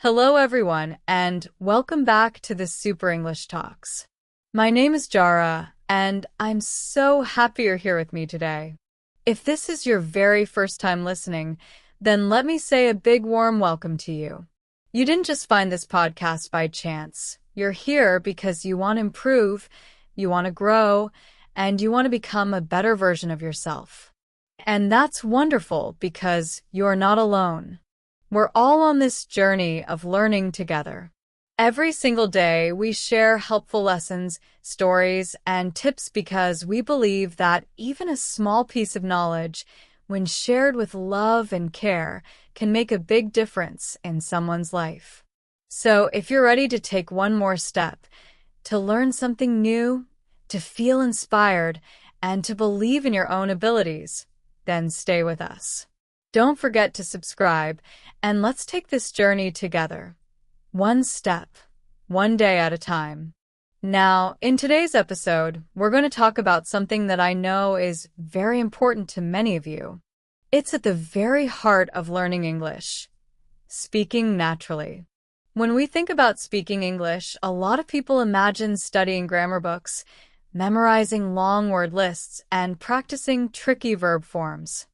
Hello everyone, and welcome back to the Super English Talks. My name is Jara, and I'm so happy you're here with me today. If this is your very first time listening, then let me say a big warm welcome to you. You didn't just find this podcast by chance. You're here because you want to improve, you want to grow, and you want to become a better version of yourself. And that's wonderful because you're not alone. We're all on this journey of learning together. Every single day, we share helpful lessons, stories, and tips because we believe that even a small piece of knowledge, when shared with love and care, can make a big difference in someone's life. So if you're ready to take one more step, to learn something new, to feel inspired, and to believe in your own abilities, then stay with us. Don't forget to subscribe, and let's take this journey together. One step, one day at a time. Now, in today's episode, we're going to talk about something that I know is very important to many of you. It's at the very heart of learning English: speaking naturally. When we think about speaking English, a lot of people imagine studying grammar books, memorizing long word lists, and practicing tricky verb forms.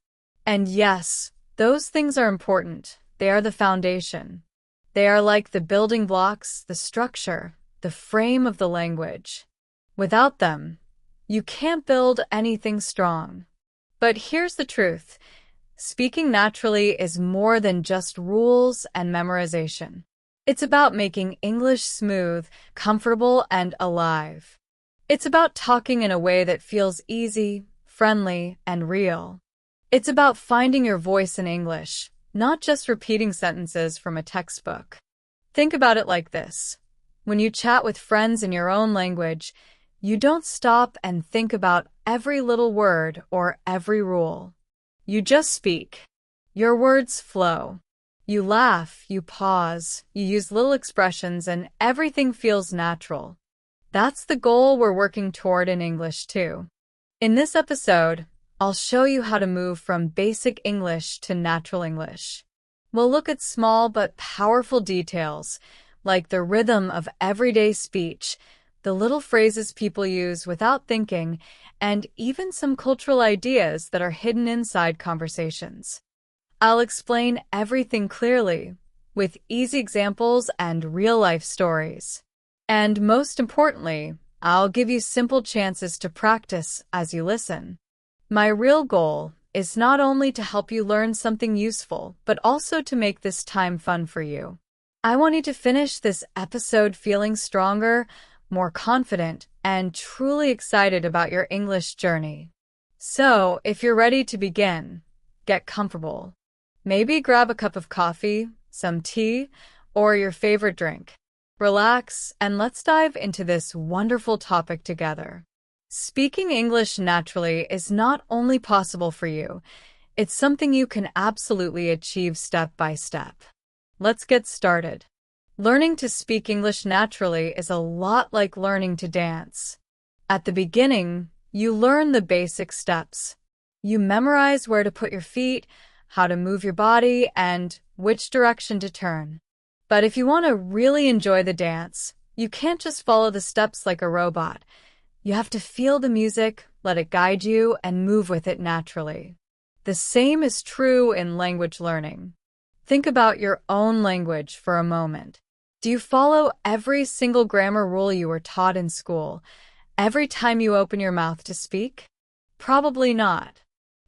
And yes, those things are important. They are the foundation. They are like the building blocks, the structure, the frame of the language. Without them, you can't build anything strong. But here's the truth. Speaking naturally is more than just rules and memorization. It's about making English smooth, comfortable, and alive. It's about talking in a way that feels easy, friendly, and real. It's about finding your voice in English, not just repeating sentences from a textbook. Think about it like this. When you chat with friends in your own language, you don't stop and think about every little word or every rule. You just speak. Your words flow. You laugh, you pause, you use little expressions, and everything feels natural. That's the goal we're working toward in English too. In this episode, I'll show you how to move from basic English to natural English. We'll look at small but powerful details, like the rhythm of everyday speech, the little phrases people use without thinking, and even some cultural ideas that are hidden inside conversations. I'll explain everything clearly, with easy examples and real-life stories. And most importantly, I'll give you simple chances to practice as you listen. My real goal is not only to help you learn something useful, but also to make this time fun for you. I want you to finish this episode feeling stronger, more confident, and truly excited about your English journey. So, if you're ready to begin, get comfortable. Maybe grab a cup of coffee, some tea, or your favorite drink. Relax, and let's dive into this wonderful topic together. Speaking English naturally is not only possible for you, it's something you can absolutely achieve step by step. Let's get started. Learning to speak English naturally is a lot like learning to dance. At the beginning, you learn the basic steps. You memorize where to put your feet, how to move your body, and which direction to turn. But if you want to really enjoy the dance, you can't just follow the steps like a robot. You have to feel the music, let it guide you, and move with it naturally. The same is true in language learning. Think about your own language for a moment. Do you follow every single grammar rule you were taught in school every time you open your mouth to speak? Probably not.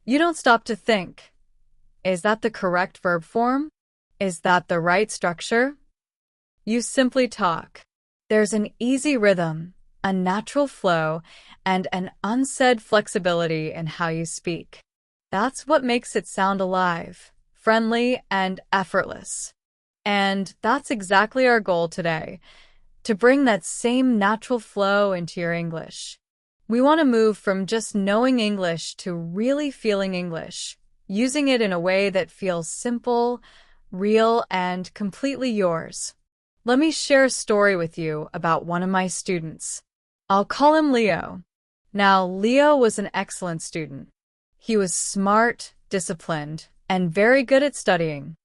You don't stop to think. Is that the correct verb form? Is that the right structure? You simply talk. There's an easy rhythm, a natural flow, and an unsaid flexibility in how you speak. That's what makes it sound alive, friendly, and effortless. And that's exactly our goal today, to bring that same natural flow into your English. We want to move from just knowing English to really feeling English, using it in a way that feels simple, real, and completely yours. Let me share a story with you about one of my students. I'll call him Leo. Now, Leo was an excellent student. He was smart, disciplined, and very good at studying.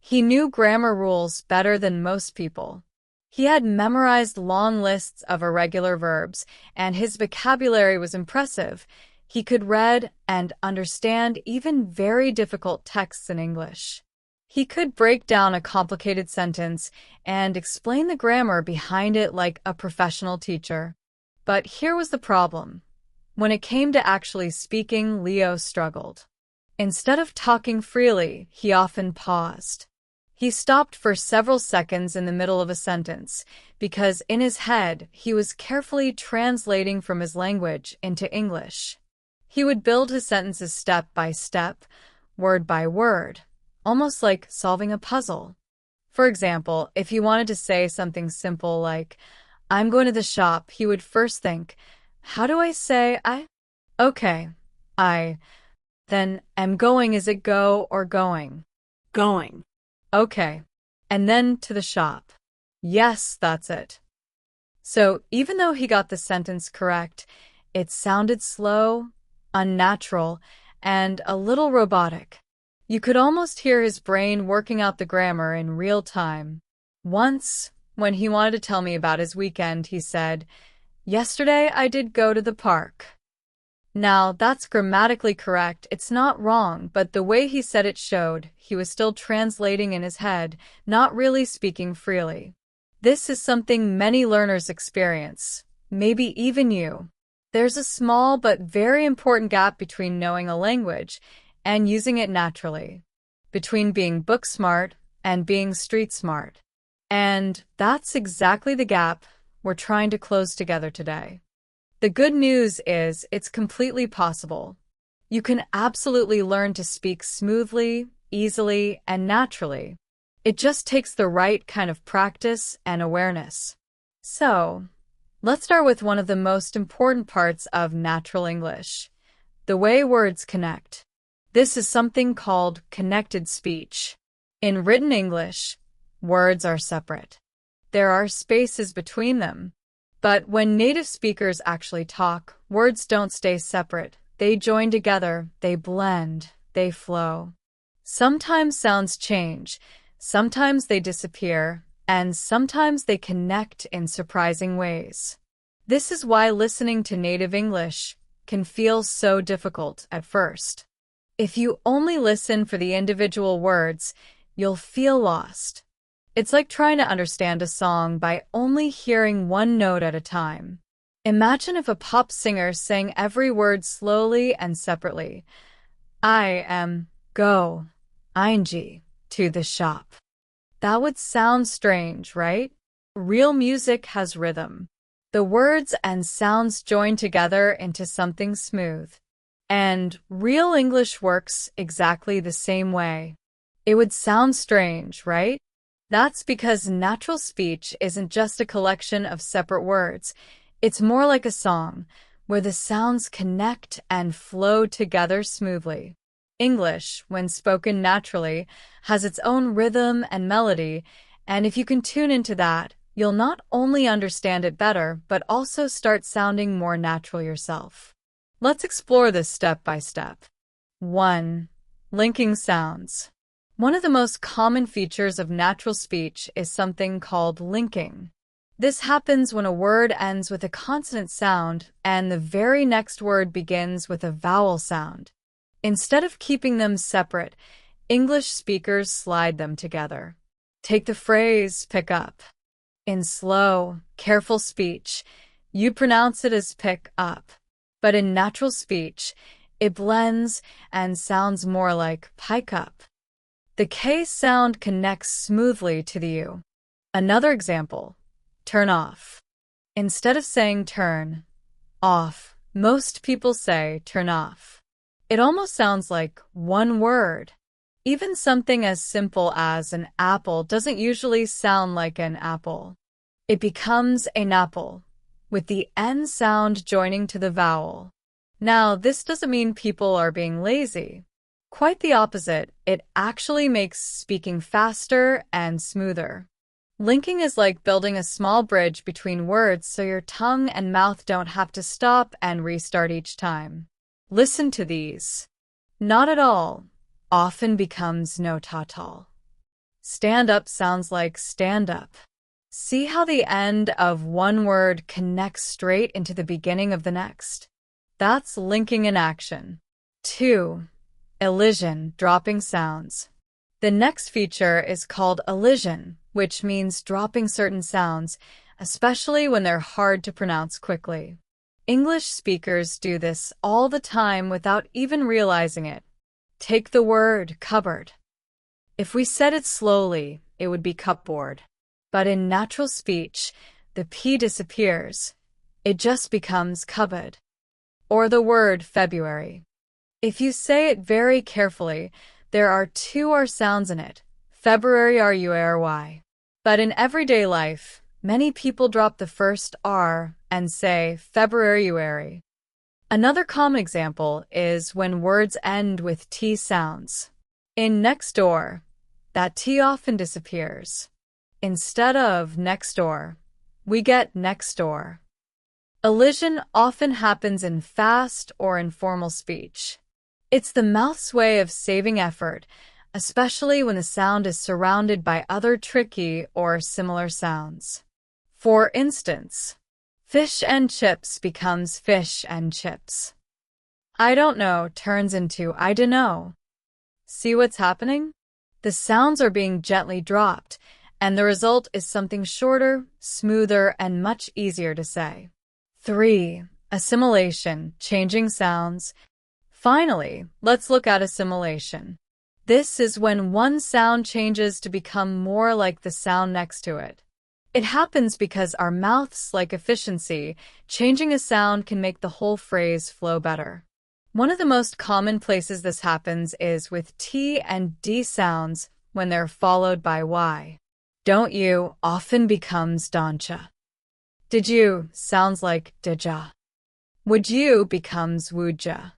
He knew grammar rules better than most people. He had memorized long lists of irregular verbs, and his vocabulary was impressive. He could read and understand even very difficult texts in English. He could break down a complicated sentence and explain the grammar behind it like a professional teacher. But here was the problem. When it came to actually speaking, Leo struggled. Instead of talking freely, he often paused. He stopped for several seconds in the middle of a sentence because in his head he was carefully translating from his language into English. He would build his sentences step by step, word by word, almost like solving a puzzle. For example, if he wanted to say something simple like, "I'm going to the shop," he would first think, "How do I say I?" Okay, I. Then, am going, is it go or going? Going. Okay. And then to the shop. Yes, that's it. So even though he got the sentence correct, it sounded slow, unnatural, and a little robotic. You could almost hear his brain working out the grammar in real time. Once, when he wanted to tell me about his weekend, he said, "Yesterday I did go to the park." Now, that's grammatically correct, it's not wrong, but the way he said it showed he was still translating in his head, not really speaking freely. This is something many learners experience, maybe even you. There's a small but very important gap between knowing a language and using it naturally, between being book smart and being street smart. And that's exactly the gap we're trying to close together today. The good news is it's completely possible. You can absolutely learn to speak smoothly, easily, and naturally. It just takes the right kind of practice and awareness. So, let's start with one of the most important parts of natural English, the way words connect. This is something called connected speech. In written English, words are separate. There are spaces between them. But when native speakers actually talk, words don't stay separate. They join together, they blend, they flow. Sometimes sounds change, sometimes they disappear, and sometimes they connect in surprising ways. This is why listening to native English can feel so difficult at first. If you only listen for the individual words, you'll feel lost. It's like trying to understand a song by only hearing one note at a time. Imagine if a pop singer sang every word slowly and separately. I am go, ing, to the shop. That would sound strange, right? Real music has rhythm. The words and sounds join together into something smooth. And real English works exactly the same way. It would sound strange, right? That's because natural speech isn't just a collection of separate words. It's more like a song, where the sounds connect and flow together smoothly. English, when spoken naturally, has its own rhythm and melody, and if you can tune into that, you'll not only understand it better, but also start sounding more natural yourself. Let's explore this step by step. 1. Linking sounds. One of the most common features of natural speech is something called linking. This happens when a word ends with a consonant sound and the very next word begins with a vowel sound. Instead of keeping them separate, English speakers slide them together. Take the phrase pick up. In slow, careful speech, you pronounce it as pick up. But in natural speech, it blends and sounds more like pike up. The K sound connects smoothly to the U. Another example, turn off. Instead of saying turn off, most people say turn off. It almost sounds like one word. Even something as simple as an apple doesn't usually sound like an apple. It becomes an apple, with the N sound joining to the vowel. Now, this doesn't mean people are being lazy. Quite the opposite, it actually makes speaking faster and smoother. Linking is like building a small bridge between words so your tongue and mouth don't have to stop and restart each time. Listen to these. Not at all often becomes not at all. Stand up sounds like stand up. See how the end of one word connects straight into the beginning of the next? That's linking in action. 2. Elision, dropping sounds. The next feature is called elision, which means dropping certain sounds, especially when they're hard to pronounce quickly. English speakers do this all the time without even realizing it. Take the word cupboard. If we said it slowly, it would be cupboard. But in natural speech, the P disappears. It just becomes cupboard. Or the word February. If you say it very carefully, there are two R sounds in it, February R-U-A-R-Y. But in everyday life, many people drop the first R and say February. Another common example is when words end with T sounds. In next door, that T often disappears. Instead of next door, we get next door. Elision often happens in fast or informal speech. It's the mouth's way of saving effort, especially when the sound is surrounded by other tricky or similar sounds. For instance, fish and chips becomes fish and chips. I don't know turns into I dunno. See what's happening? The sounds are being gently dropped, and the result is something shorter, smoother, and much easier to say. 3. Assimilation, changing sounds. Finally, let's look at assimilation. This is when one sound changes to become more like the sound next to it. It happens because our mouths like efficiency. Changing a sound can make the whole phrase flow better. One of the most common places this happens is with T and D sounds when they're followed by Y. Don't you often becomes doncha. Did you sounds like dija. Would you becomes woodja.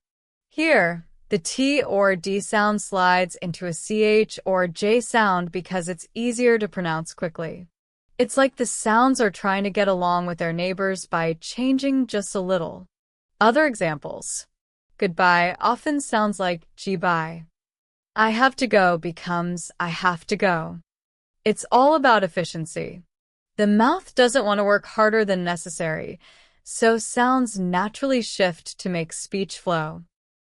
Here, the T or D sound slides into a CH or J sound because it's easier to pronounce quickly. It's like the sounds are trying to get along with their neighbors by changing just a little. Other examples. Goodbye often sounds like G-bye. I have to go becomes I have to go. It's all about efficiency. The mouth doesn't want to work harder than necessary, so sounds naturally shift to make speech flow.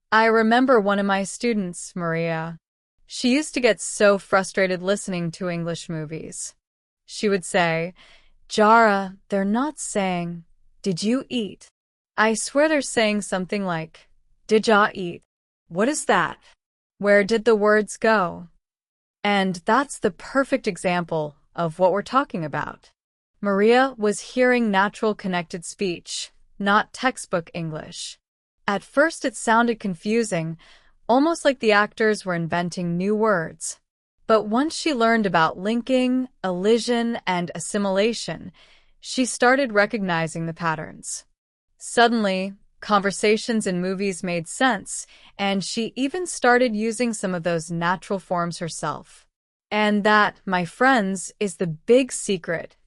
I remember one of my students, Maria. She used to get so frustrated listening to English movies. She would say, Jara, they're not saying, did you eat? I swear they're saying something like, did ya eat? What is that? Where did the words go? And that's the perfect example of what we're talking about. Maria was hearing natural connected speech, not textbook English. At first it sounded confusing, almost like the actors were inventing new words. But once she learned about linking, elision, and assimilation, she started recognizing the patterns. Suddenly, conversations in movies made sense, and she even started using some of those natural forms herself. And that, my friends, is the big secret.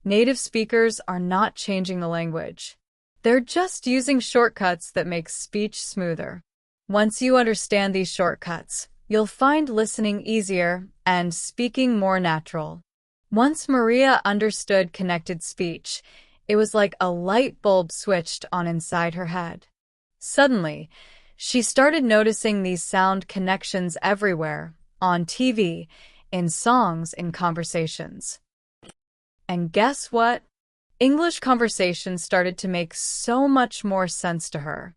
Native speakers are not changing the language. They're just using shortcuts that make speech smoother. Once you understand these shortcuts, you'll find listening easier and speaking more natural. Once Maria understood connected speech, it was like a light bulb switched on inside her head. Suddenly, she started noticing these sound connections everywhere, on TV, in songs, in conversations. And guess what? English conversations started to make so much more sense to her.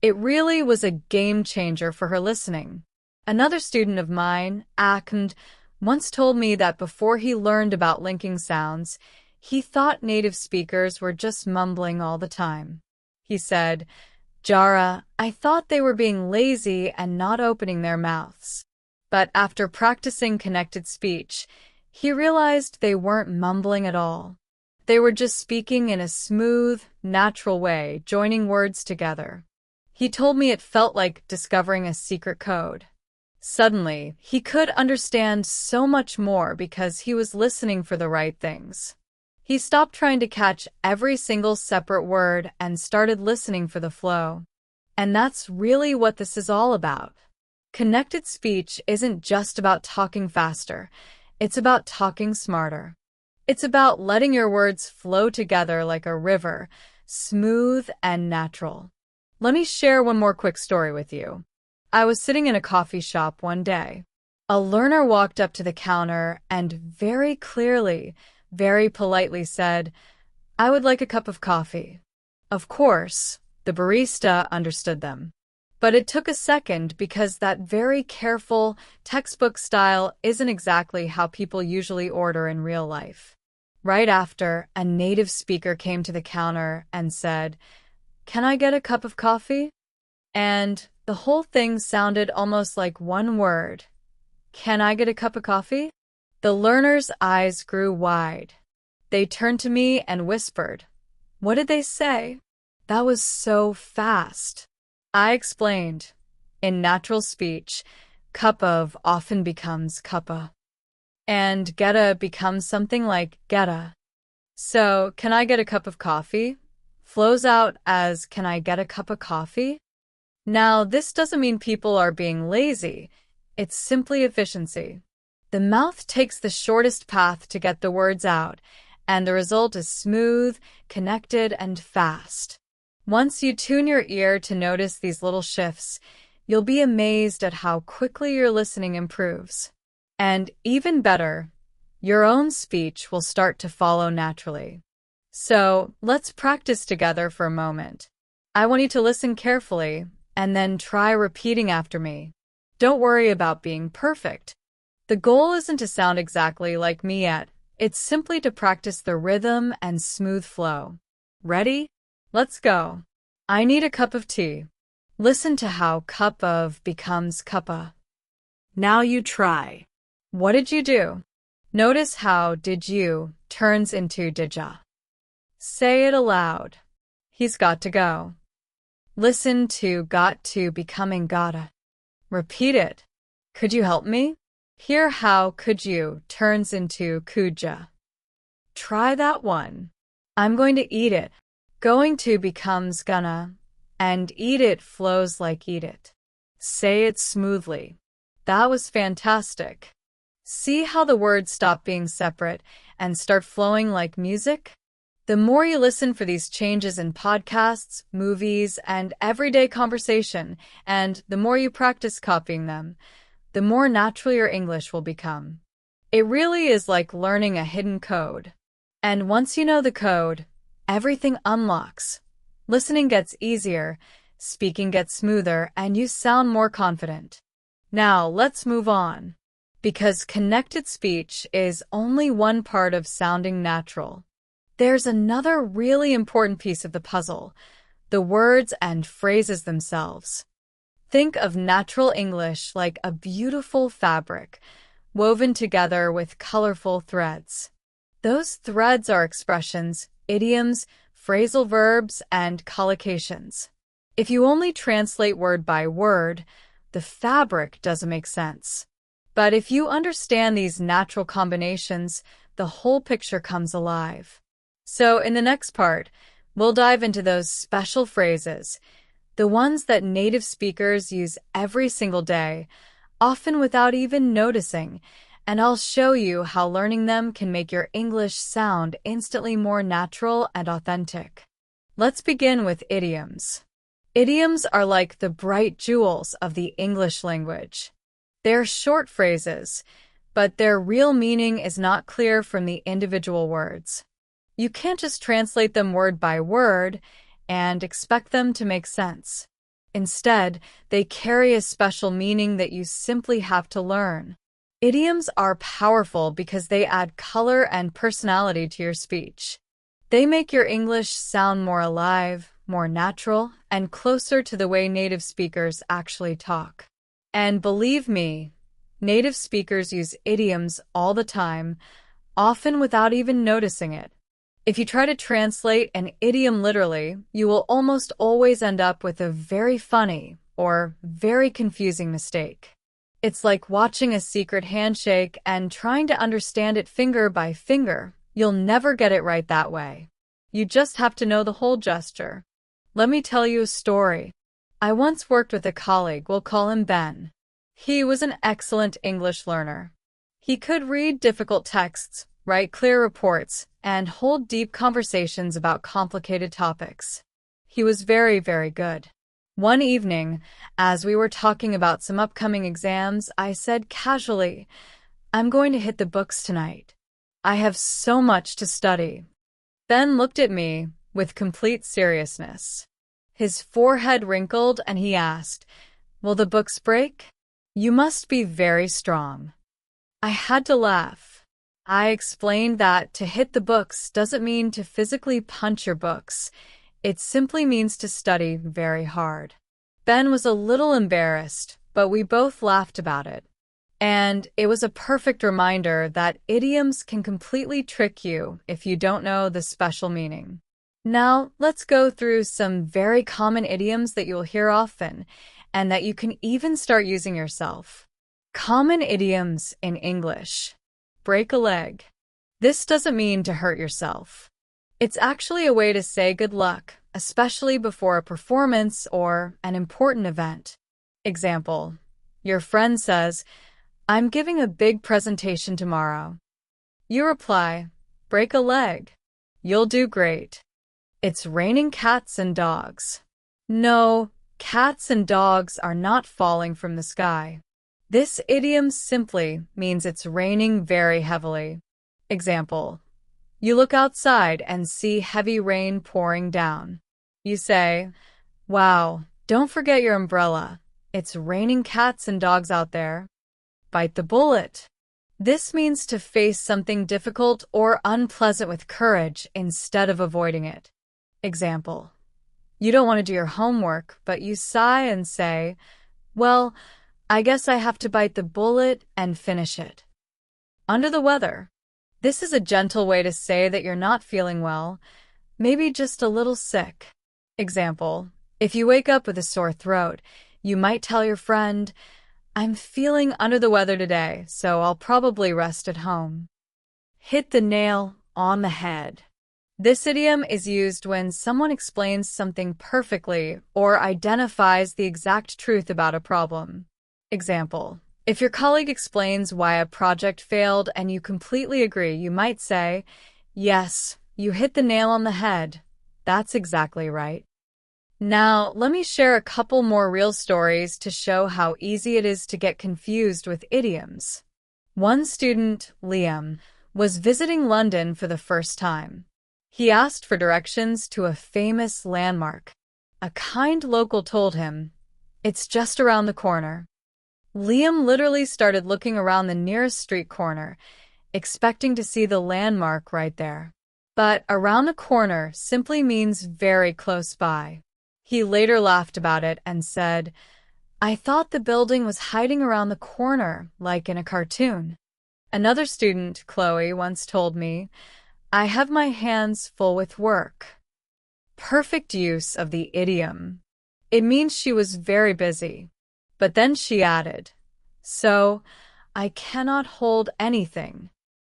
It really was a game changer for her listening. Another student of mine, Ahmed, once told me that before he learned about linking sounds, he thought native speakers were just mumbling all the time. He said, Jara, I thought they were being lazy and not opening their mouths. But after practicing connected speech, he realized they weren't mumbling at all. They were just speaking in a smooth, natural way, joining words together. He told me it felt like discovering a secret code. Suddenly, he could understand so much more because he was listening for the right things. He stopped trying to catch every single separate word and started listening for the flow. And that's really what this is all about. Connected speech isn't just about talking faster. It's about talking smarter. It's about letting your words flow together like a river, smooth and natural. Let me share one more quick story with you. I was sitting in a coffee shop one day. A learner walked up to the counter and very clearly, very politely said, "I would like a cup of coffee." Of course, the barista understood them. But it took a second because that very careful, textbook style isn't exactly how people usually order in real life. Right after, a native speaker came to the counter and said, "Can I get a cup of coffee?" And the whole thing sounded almost like one word. "Can I get a cup of coffee?" The learner's eyes grew wide. They turned to me and whispered, "What did they say?" That was so fast. I explained. In natural speech, cup of often becomes cuppa, and getta becomes something like getta. So, "can I get a cup of coffee?" flows out as "can I get a cup of coffee?" Now, this doesn't mean people are being lazy. It's simply efficiency. The mouth takes the shortest path to get the words out, and the result is smooth, connected, and fast. Once you tune your ear to notice these little shifts, you'll be amazed at how quickly your listening improves. And even better, your own speech will start to follow naturally. So, let's practice together for a moment. I want you to listen carefully and then try repeating after me. Don't worry about being perfect. The goal isn't to sound exactly like me yet. It's simply to practice the rhythm and smooth flow. Ready? Let's go. I need a cup of tea. Listen to how cup of becomes cuppa. Now you try. What did you do? Notice how did you turns into didya. Say it aloud. He's got to go. Listen to got to becoming gotta. Repeat it. Could you help me? Hear how could you turns into kuja. Try that one. I'm going to eat it. Going to becomes gonna, and eat it flows like eat it. Say it smoothly. That was fantastic. See how the words stop being separate and start flowing like music? The more you listen for these changes in podcasts, movies, and everyday conversation, and the more you practice copying them, the more natural your English will become. It really is like learning a hidden code. And once you know the code, everything unlocks. Listening gets easier, speaking gets smoother, and you sound more confident. Now, let's move on. Because connected speech is only one part of sounding natural. There's another really important piece of the puzzle, the words and phrases themselves. Think of natural English like a beautiful fabric, woven together with colorful threads. Those threads are expressions, idioms, phrasal verbs, and collocations. If you only translate word by word, the fabric doesn't make sense. But if you understand these natural combinations, the whole picture comes alive. So in the next part, we'll dive into those special phrases, the ones that native speakers use every single day, often without even noticing, and I'll show you how learning them can make your English sound instantly more natural and authentic. Let's begin with idioms. Idioms are like the bright jewels of the English language. They're short phrases, but their real meaning is not clear from the individual words. You can't just translate them word by word and expect them to make sense. Instead, they carry a special meaning that you simply have to learn. Idioms are powerful because they add color and personality to your speech. They make your English sound more alive, more natural, and closer to the way native speakers actually talk. And believe me, native speakers use idioms all the time, often without even noticing it. If you try to translate an idiom literally, you will almost always end up with a very funny or very confusing mistake. It's like watching a secret handshake and trying to understand it finger by finger. You'll never get it right that way. You just have to know the whole gesture. Let me tell you a story. I once worked with a colleague, we'll call him Ben. He was an excellent English learner. He could read difficult texts, write clear reports, and hold deep conversations about complicated topics. He was very, very good. One evening, as we were talking about some upcoming exams, I said casually, "I'm going to hit the books tonight. I have so much to study." Ben looked at me with complete seriousness. His forehead wrinkled and he asked, "Will the books break? You must be very strong." I had to laugh. I explained that to hit the books doesn't mean to physically punch your books. It simply means to study very hard. Ben was a little embarrassed, but we both laughed about it. And it was a perfect reminder that idioms can completely trick you if you don't know the special meaning. Now, let's go through some very common idioms that you'll hear often, and that you can even start using yourself. Common idioms in English. Break a leg. This doesn't mean to hurt yourself. It's actually a way to say good luck, especially before a performance or an important event. Example, your friend says, "I'm giving a big presentation tomorrow." You reply, "Break a leg. You'll do great." It's raining cats and dogs. No, cats and dogs are not falling from the sky. This idiom simply means it's raining very heavily. Example, you look outside and see heavy rain pouring down. You say, "Wow, don't forget your umbrella. It's raining cats and dogs out there." Bite the bullet. This means to face something difficult or unpleasant with courage instead of avoiding it. Example, you don't want to do your homework, but you sigh and say, "Well, I guess I have to bite the bullet and finish it." Under the weather. This is a gentle way to say that you're not feeling well, maybe just a little sick. Example, if you wake up with a sore throat, you might tell your friend, "I'm feeling under the weather today, so I'll probably rest at home." Hit the nail on the head. This idiom is used when someone explains something perfectly or identifies the exact truth about a problem. Example, if your colleague explains why a project failed and you completely agree, you might say, "Yes, you hit the nail on the head. That's exactly right." Now, let me share a couple more real stories to show how easy it is to get confused with idioms. One student, Liam, was visiting London for the first time. He asked for directions to a famous landmark. A kind local told him, "It's just around the corner." Liam literally started looking around the nearest street corner, expecting to see the landmark right there. But around the corner simply means very close by. He later laughed about it and said, "I thought the building was hiding around the corner, like in a cartoon." Another student, Chloe, once told me, "I have my hands full with work." Perfect use of the idiom. It means she was very busy. But then she added, "So, I cannot hold anything."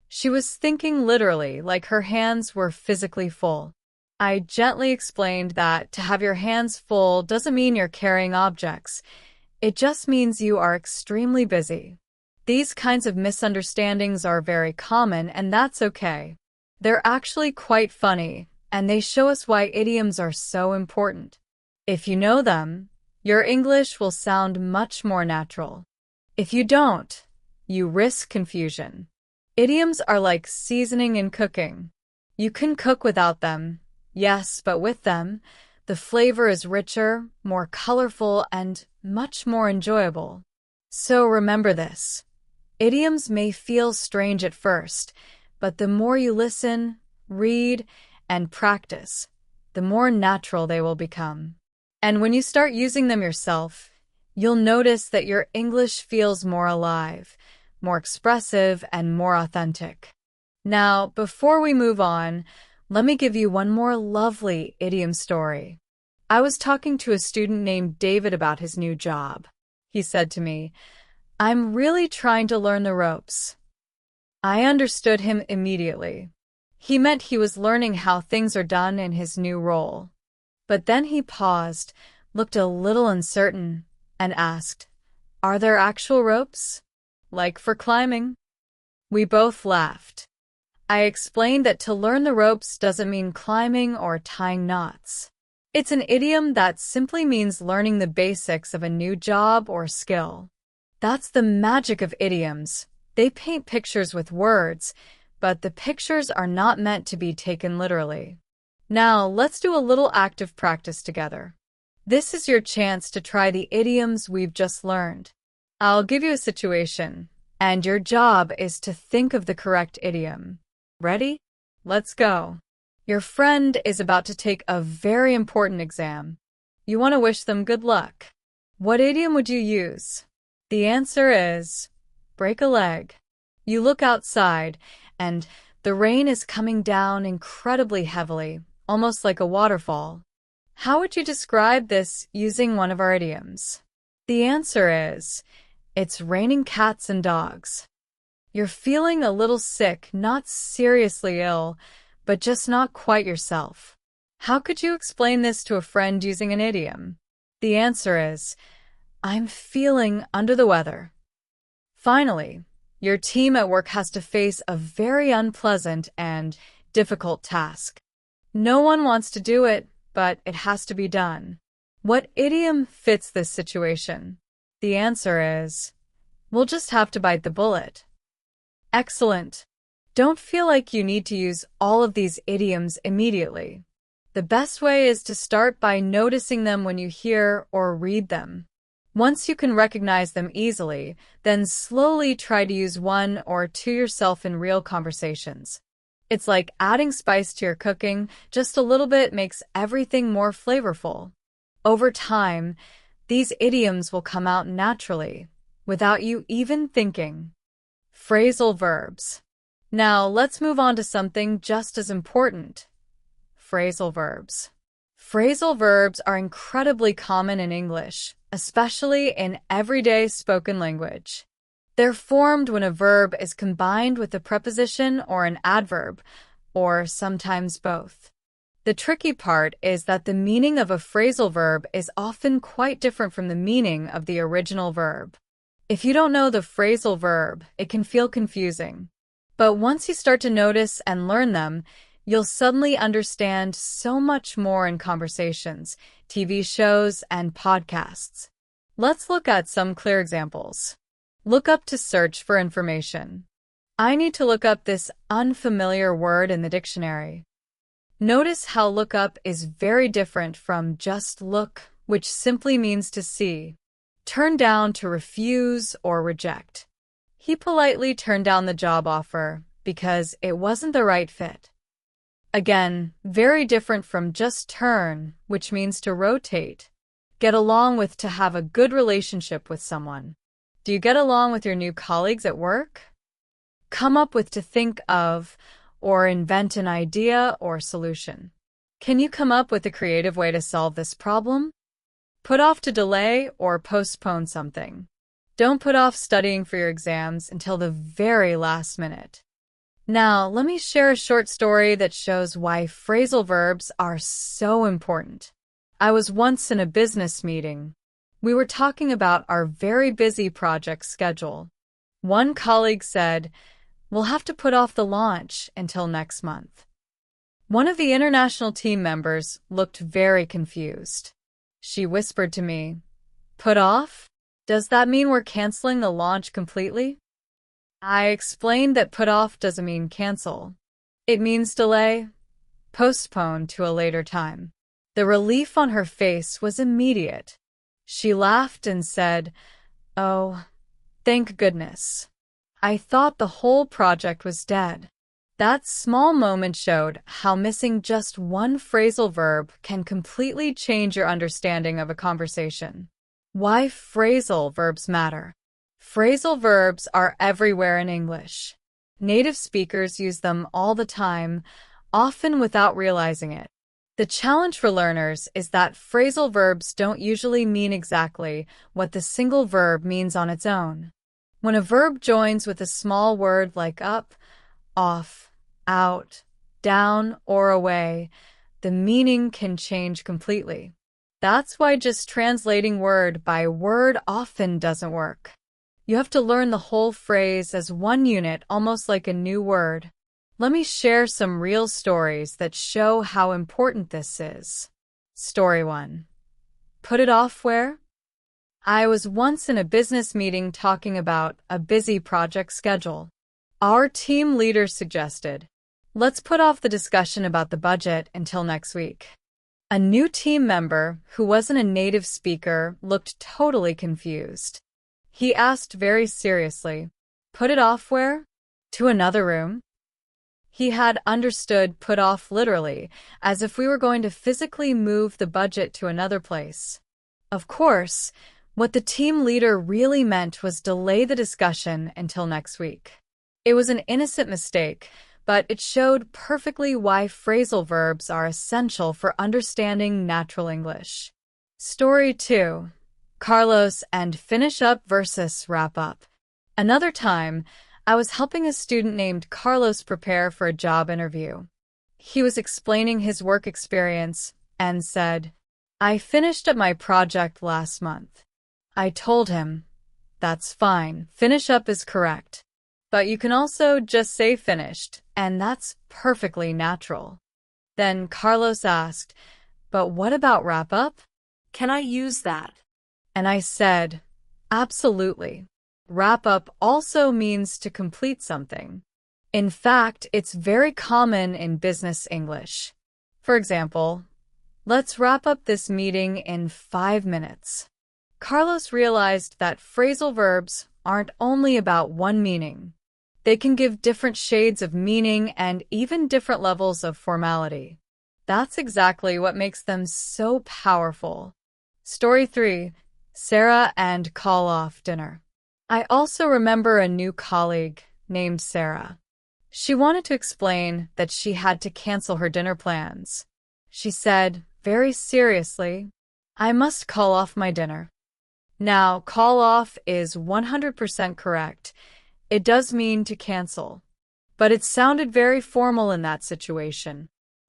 She was thinking literally, like her hands were physically full. I gently explained that to have your hands full doesn't mean you're carrying objects. It just means you are extremely busy. These kinds of misunderstandings are very common, and that's okay. They're actually quite funny, and they show us why idioms are so important. If you know them, your English will sound much more natural. If you don't, you risk confusion. Idioms are like seasoning in cooking. You can cook without them, yes, but with them, the flavor is richer, more colorful, and much more enjoyable. So remember this. Idioms may feel strange at first, but the more you listen, read, and practice, the more natural they will become. And when you start using them yourself, you'll notice that your English feels more alive, more expressive, and more authentic. Now, before we move on, let me give you one more lovely idiom story. I was talking to a student named David about his new job. He said to me, "I'm really trying to learn the ropes." I understood him immediately. He meant he was learning how things are done in his new role. But then he paused, looked a little uncertain, and asked, "Are there actual ropes? Like for climbing?" We both laughed. I explained that to learn the ropes doesn't mean climbing or tying knots. It's an idiom that simply means learning the basics of a new job or skill. That's the magic of idioms. They paint pictures with words, but the pictures are not meant to be taken literally. Now, let's do a little active practice together. This is your chance to try the idioms we've just learned. I'll give you a situation, and your job is to think of the correct idiom. Ready? Let's go. Your friend is about to take a very important exam. You want to wish them good luck. What idiom would you use? The answer is break a leg. You look outside, and the rain is coming down incredibly heavily, almost like a waterfall. How would you describe this using one of our idioms? The answer is, it's raining cats and dogs. You're feeling a little sick, not seriously ill, but just not quite yourself. How could you explain this to a friend using an idiom? The answer is, I'm feeling under the weather. Finally, your team at work has to face a very unpleasant and difficult task. No one wants to do it, but it has to be done. What idiom fits this situation? The answer is, we'll just have to bite the bullet. Excellent. Don't feel like you need to use all of these idioms immediately. The best way is to start by noticing them when you hear or read them. Once you can recognize them easily, then slowly try to use one or two yourself in real conversations. It's like adding spice to your cooking. Just a little bit makes everything more flavorful. Over time, these idioms will come out naturally, without you even thinking. Phrasal verbs. Now, let's move on to something just as important. Phrasal verbs. Phrasal verbs are incredibly common in English, especially in everyday spoken language. They're formed when a verb is combined with a preposition or an adverb, or sometimes both. The tricky part is that the meaning of a phrasal verb is often quite different from the meaning of the original verb. If you don't know the phrasal verb, it can feel confusing. But once you start to notice and learn them, you'll suddenly understand so much more in conversations, TV shows, and podcasts. Let's look at some clear examples. Look up to search for information. I need to look up this unfamiliar word in the dictionary. Notice how look up is very different from just look, which simply means to see. Turn down to refuse or reject. He politely turned down the job offer because it wasn't the right fit. Again, very different from just turn, which means to rotate. Get along with, to have a good relationship with someone. Do you get along with your new colleagues at work? Come up with, to think of, or invent an idea or solution. Can you come up with a creative way to solve this problem? Put off, to delay or postpone something. Don't put off studying for your exams until the very last minute. Now, let me share a short story that shows why phrasal verbs are so important. I was once in a business meeting. We were talking about our very busy project schedule. One colleague said, "We'll have to put off the launch until next month." One of the international team members looked very confused. She whispered to me, "Put off? Does that mean we're canceling the launch completely?" I explained that put off doesn't mean cancel. It means delay, postpone to a later time. The relief on her face was immediate. She laughed and said, "Oh, thank goodness." I thought the whole project was dead. That small moment showed how missing just one phrasal verb can completely change your understanding of a conversation. Why phrasal verbs matter. Phrasal verbs are everywhere in English. Native speakers use them all the time, often without realizing it. The challenge for learners is that phrasal verbs don't usually mean exactly what the single verb means on its own. When a verb joins with a small word like up, off, out, down, or away, the meaning can change completely. That's why just translating word by word often doesn't work. You have to learn the whole phrase as one unit, almost like a new word. Let me share some real stories that show how important this is. Story 1. Put it off where? I was once in a business meeting talking about a busy project schedule. Our team leader suggested, let's put off the discussion about the budget until next week. A new team member, who wasn't a native speaker, looked totally confused. He asked very seriously, put it off where? To another room? He had understood put off literally, as if we were going to physically move the budget to another place. Of course, what the team leader really meant was delay the discussion until next week. It was an innocent mistake, but it showed perfectly why phrasal verbs are essential for understanding natural English. Story 2. Carlos and finish up versus wrap up. Another time, I was helping a student named Carlos prepare for a job interview. He was explaining his work experience and said, I finished up my project last month. I told him, that's fine, finish up is correct. But you can also just say finished, and that's perfectly natural. Then Carlos asked, but what about wrap up? Can I use that? And I said, absolutely. Wrap up also means to complete something. In fact, it's very common in business English. For example, let's wrap up this meeting in 5 minutes. Carlos realized that phrasal verbs aren't only about one meaning. They can give different shades of meaning and even different levels of formality. That's exactly what makes them so powerful. Story 3. Sarah and call off dinner. I also remember a new colleague named Sarah. She wanted to explain that she had to cancel her dinner plans. She said, very seriously, I must call off my dinner. Now, call off is 100% correct. It does mean to cancel. But it sounded very formal in that situation.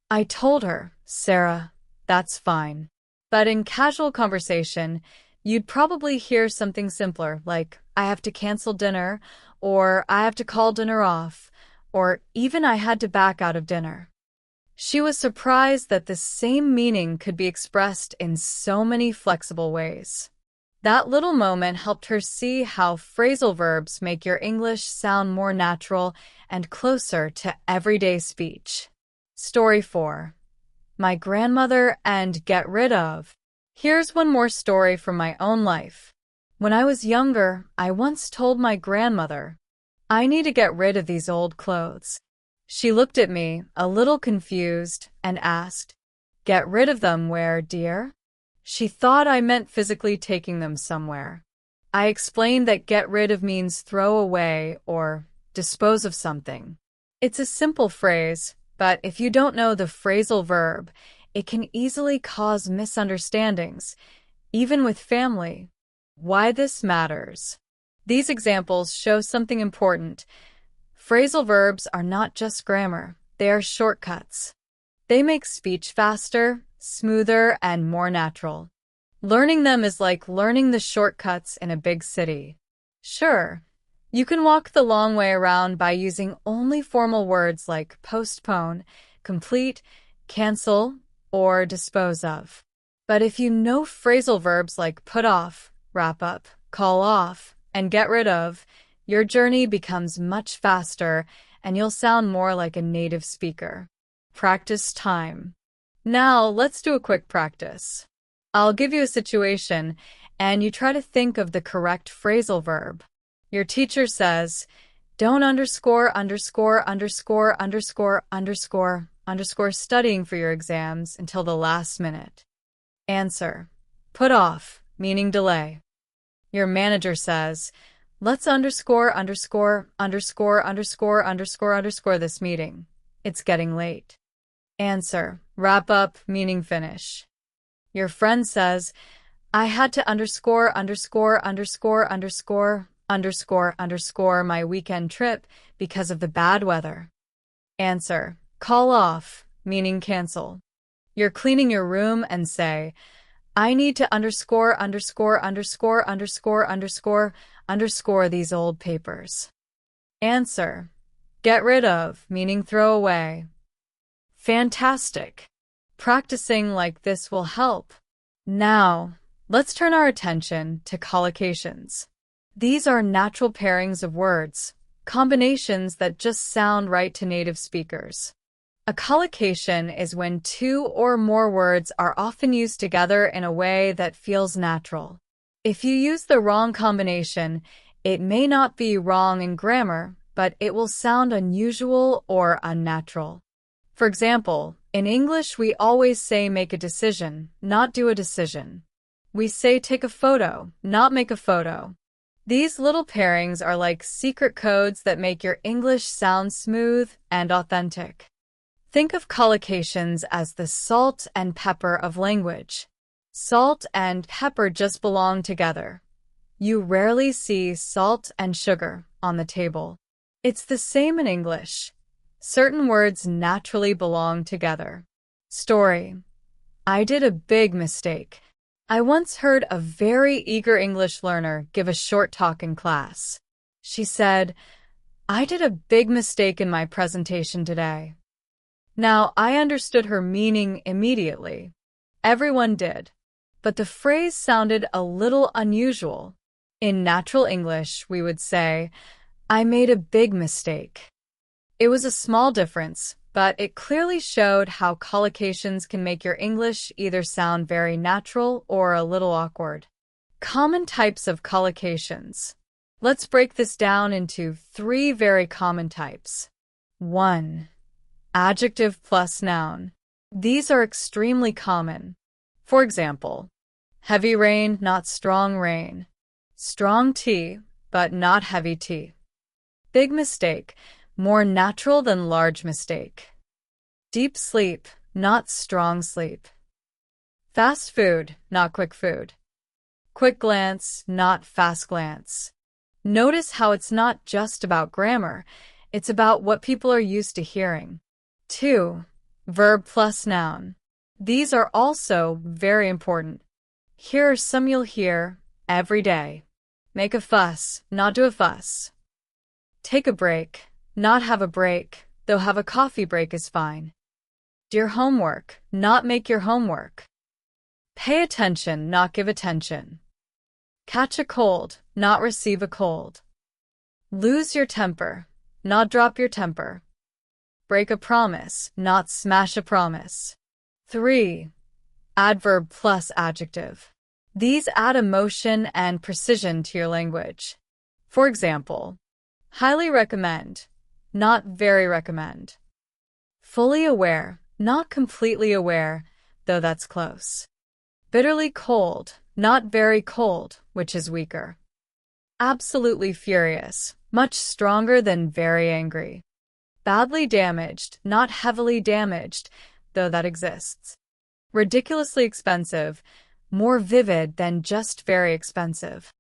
I told her, Sarah, that's fine. But in casual conversation, you'd probably hear something simpler like, I have to cancel dinner, or I have to call dinner off, or even I had to back out of dinner. She was surprised that the same meaning could be expressed in so many flexible ways. That little moment helped her see how phrasal verbs make your English sound more natural and closer to everyday speech. Story 4. My grandmother and get rid of. Here's one more story from my own life. When I was younger, I once told my grandmother, I need to get rid of these old clothes. She looked at me, a little confused, and asked, get rid of them where, dear? She thought I meant physically taking them somewhere. I explained that get rid of means throw away or dispose of something. It's a simple phrase, but if you don't know the phrasal verb, it can easily cause misunderstandings, even with family. Why this matters. These examples show something important. Phrasal verbs are not just grammar, they are shortcuts. They make speech faster, smoother, and more natural. Learning them is like learning the shortcuts in a big city. Sure, you can walk the long way around by using only formal words like postpone, complete, cancel, or dispose of. But if you know phrasal verbs like put off, wrap up, call off, and get rid of, your journey becomes much faster and you'll sound more like a native speaker. Practice time. Now, let's do a quick practice. I'll give you a situation, and you try to think of the correct phrasal verb. Your teacher says, don't underscore studying for your exams until the last minute. Answer. Put off, meaning delay. Your manager says, let's underscore this meeting. It's getting late. Answer. Wrap up, meaning finish. Your friend says, I had to underscore my weekend trip because of the bad weather. Answer. Call off, meaning cancel. You're cleaning your room and say, I need to underscore these old papers. Answer. Get rid of, meaning throw away. Fantastic. Practicing like this will help. Now, let's turn our attention to collocations. These are natural pairings of words, combinations that just sound right to native speakers. A collocation is when two or more words are often used together in a way that feels natural. If you use the wrong combination, it may not be wrong in grammar, but it will sound unusual or unnatural. For example, in English we always say make a decision, not do a decision. We say take a photo, not make a photo. These little pairings are like secret codes that make your English sound smooth and authentic. Think of collocations as the salt and pepper of language. Salt and pepper just belong together. You rarely see salt and sugar on the table. It's the same in English. Certain words naturally belong together. Story. I did a big mistake. I once heard a very eager English learner give a short talk in class. She said, I did a big mistake in my presentation today. Now, I understood her meaning immediately. Everyone did. But the phrase sounded a little unusual. In natural English, we would say, I made a big mistake. It was a small difference, but it clearly showed how collocations can make your English either sound very natural or a little awkward. Common types of collocations. Let's break this down into 3 very common types. 1. Adjective plus noun. These are extremely common. For example, heavy rain, not strong rain. Strong tea, but not heavy tea. Big mistake, more natural than large mistake. Deep sleep, not strong sleep. Fast food, not quick food. Quick glance, not fast glance. Notice how it's not just about grammar, it's about what people are used to hearing. 2. Verb plus noun. These are also very important. Here are some you'll hear every day. Make a fuss, not do a fuss. Take a break, not have a break, though have a coffee break is fine. Do your homework, not make your homework. Pay attention, not give attention. Catch a cold, not receive a cold. Lose your temper, not drop your temper. Break a promise, not smash a promise. 3. Adverb plus adjective. These add emotion and precision to your language. For example, highly recommend, not very recommend. Fully aware, not completely aware, though that's close. Bitterly cold, not very cold, which is weaker. Absolutely furious, much stronger than very angry. Badly damaged, not heavily damaged, though that exists. Ridiculously expensive, more vivid than just very expensive.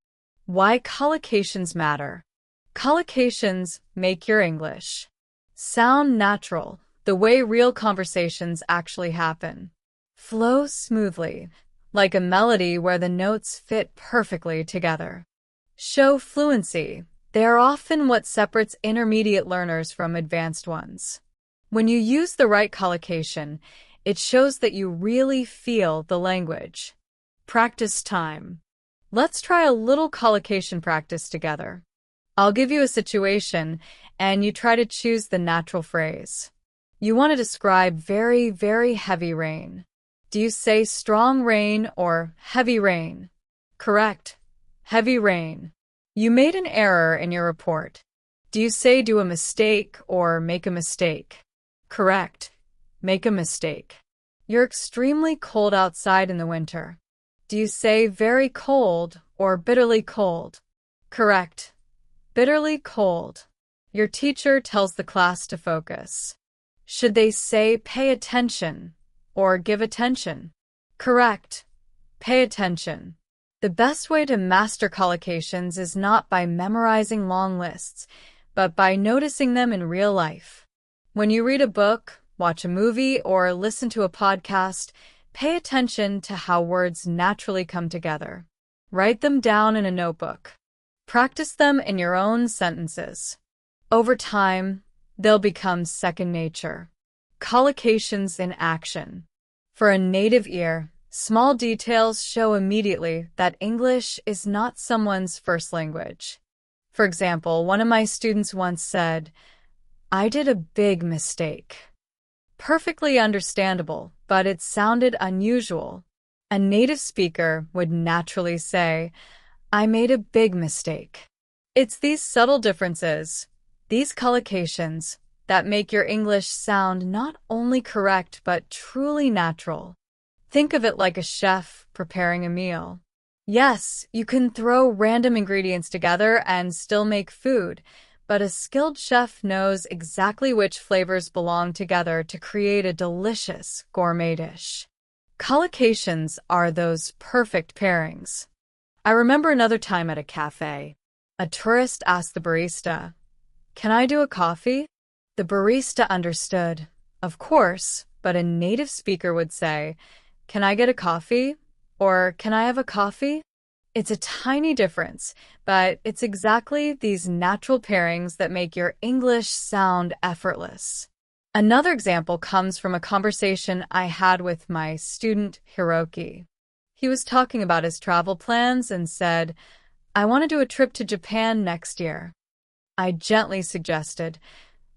Why collocations matter. Collocations make your English sound natural, the way real conversations actually happen. Flow smoothly, like a melody where the notes fit perfectly together. Show fluency. They are often what separates intermediate learners from advanced ones. When you use the right collocation, it shows that you really feel the language. Practice time. Let's try a little collocation practice together. I'll give you a situation, and you try to choose the natural phrase. You want to describe very, very heavy rain. Do you say strong rain or heavy rain? Correct. Heavy rain. You made an error in your report. Do you say do a mistake or make a mistake? Correct. Make a mistake. You're extremely cold outside in the winter. Do you say very cold or bitterly cold? Correct. Bitterly cold. Your teacher tells the class to focus. Should they say pay attention or give attention? Correct. Pay attention. The best way to master collocations is not by memorizing long lists, but by noticing them in real life. When you read a book, watch a movie, or listen to a podcast, Pay attention to how words naturally come together. Write them down in a notebook. Practice them in your own sentences. Over time, they'll become second nature. Collocations in action. For a native ear, small details show immediately that English is not someone's first language. For example, one of my students once said, "I did a big mistake." Perfectly understandable, but it sounded unusual. A native speaker would naturally say, "I made a big mistake." It's these subtle differences, these collocations, that make your English sound not only correct but truly natural. Think of it like a chef preparing a meal. Yes, you can throw random ingredients together and still make food, but a skilled chef knows exactly which flavors belong together to create a delicious gourmet dish. Collocations are those perfect pairings. I remember another time at a cafe. A tourist asked the barista, "Can I do a coffee?" The barista understood, of course, but a native speaker would say, "Can I get a coffee?" or "Can I have a coffee?" It's a tiny difference, but it's exactly these natural pairings that make your English sound effortless. Another example comes from a conversation I had with my student Hiroki. He was talking about his travel plans and said, "I want to do a trip to Japan next year." I gently suggested,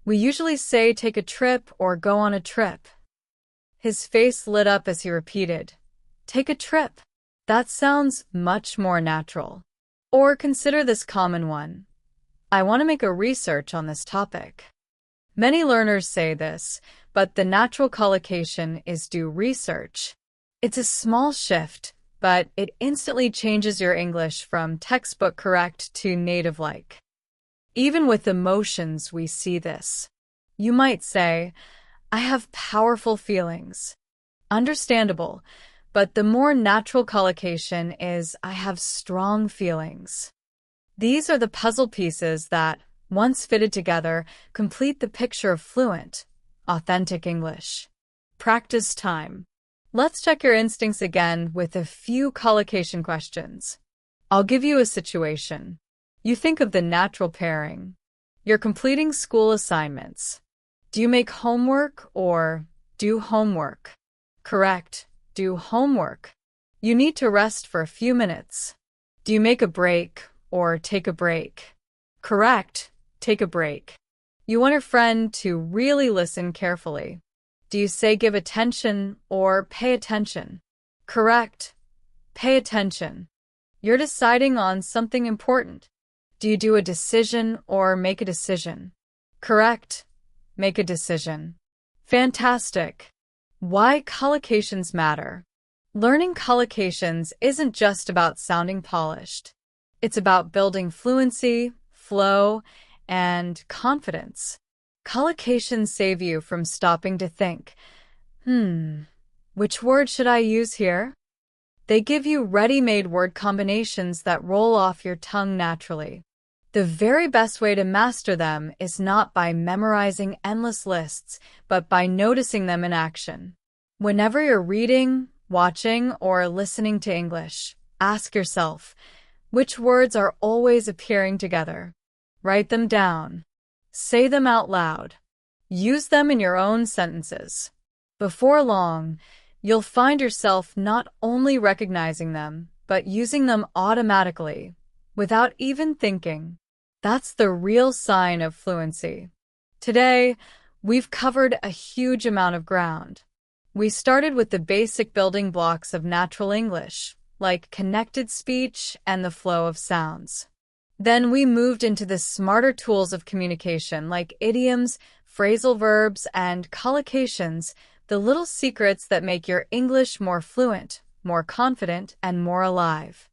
"We usually say take a trip or go on a trip." His face lit up as he repeated, "Take a trip." That sounds much more natural. Or consider this common one. "I want to make a research on this topic." Many learners say this, but the natural collocation is do research. It's a small shift, but it instantly changes your English from textbook correct to native-like. Even with emotions, we see this. You might say, "I have powerful feelings." Understandable, but the more natural collocation is, "I have strong feelings." These are the puzzle pieces that, once fitted together, complete the picture of fluent, authentic English. Practice time. Let's check your instincts again with a few collocation questions. I'll give you a situation. You think of the natural pairing. You're completing school assignments. Do you make homework or do homework? Correct. Do homework. You need to rest for a few minutes. Do you make a break or take a break? Correct. Take a break. You want your friend to really listen carefully. Do you say give attention or pay attention? Correct. Pay attention. You're deciding on something important. Do you do a decision or make a decision? Correct. Make a decision. Fantastic. Why collocations matter. Learning collocations isn't just about sounding polished. It's about building fluency, flow, and confidence. Collocations save you from stopping to think, which word should I use here? They give you ready-made word combinations that roll off your tongue naturally. The very best way to master them is not by memorizing endless lists, but by noticing them in action. Whenever you're reading, watching, or listening to English, ask yourself, which words are always appearing together? Write them down. Say them out loud. Use them in your own sentences. Before long, you'll find yourself not only recognizing them, but using them automatically, without even thinking. That's the real sign of fluency. Today, we've covered a huge amount of ground. We started with the basic building blocks of natural English, like connected speech and the flow of sounds. Then we moved into the smarter tools of communication like idioms, phrasal verbs, and collocations, the little secrets that make your English more fluent, more confident, and more alive.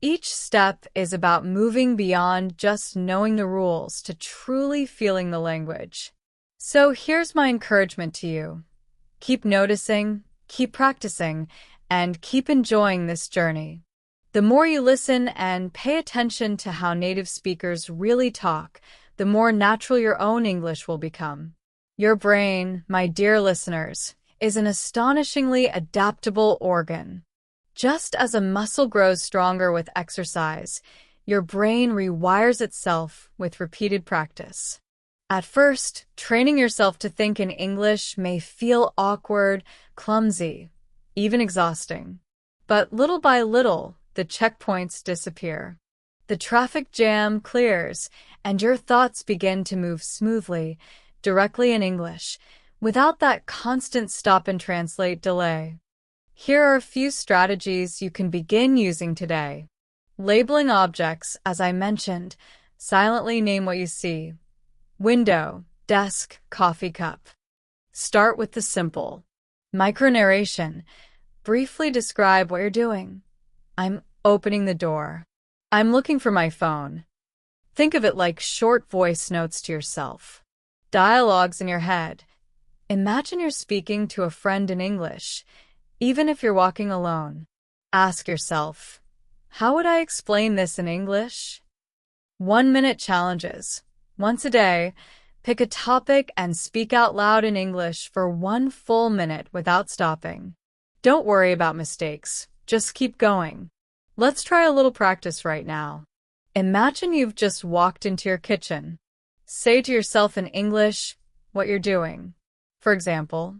Each step is about moving beyond just knowing the rules to truly feeling the language. So here's my encouragement to you. Keep noticing, keep practicing, and keep enjoying this journey. The more you listen and pay attention to how native speakers really talk, the more natural your own English will become. Your brain, my dear listeners, is an astonishingly adaptable organ. Just as a muscle grows stronger with exercise, your brain rewires itself with repeated practice. At first, training yourself to think in English may feel awkward, clumsy, even exhausting. But little by little, the checkpoints disappear. The traffic jam clears, and your thoughts begin to move smoothly, directly in English, without that constant stop and translate delay. Here are a few strategies you can begin using today. Labeling objects, as I mentioned, silently name what you see. Window, desk, coffee cup. Start with the simple. Micronarration. Briefly describe what you're doing. I'm opening the door. I'm looking for my phone. Think of it like short voice notes to yourself. Dialogues in your head. Imagine you're speaking to a friend in English, even if you're walking alone. Ask yourself, how would I explain this in English? 1-minute challenges. Once a day, pick a topic and speak out loud in English for 1 full minute without stopping. Don't worry about mistakes. Just keep going. Let's try a little practice right now. Imagine you've just walked into your kitchen. Say to yourself in English what you're doing. For example,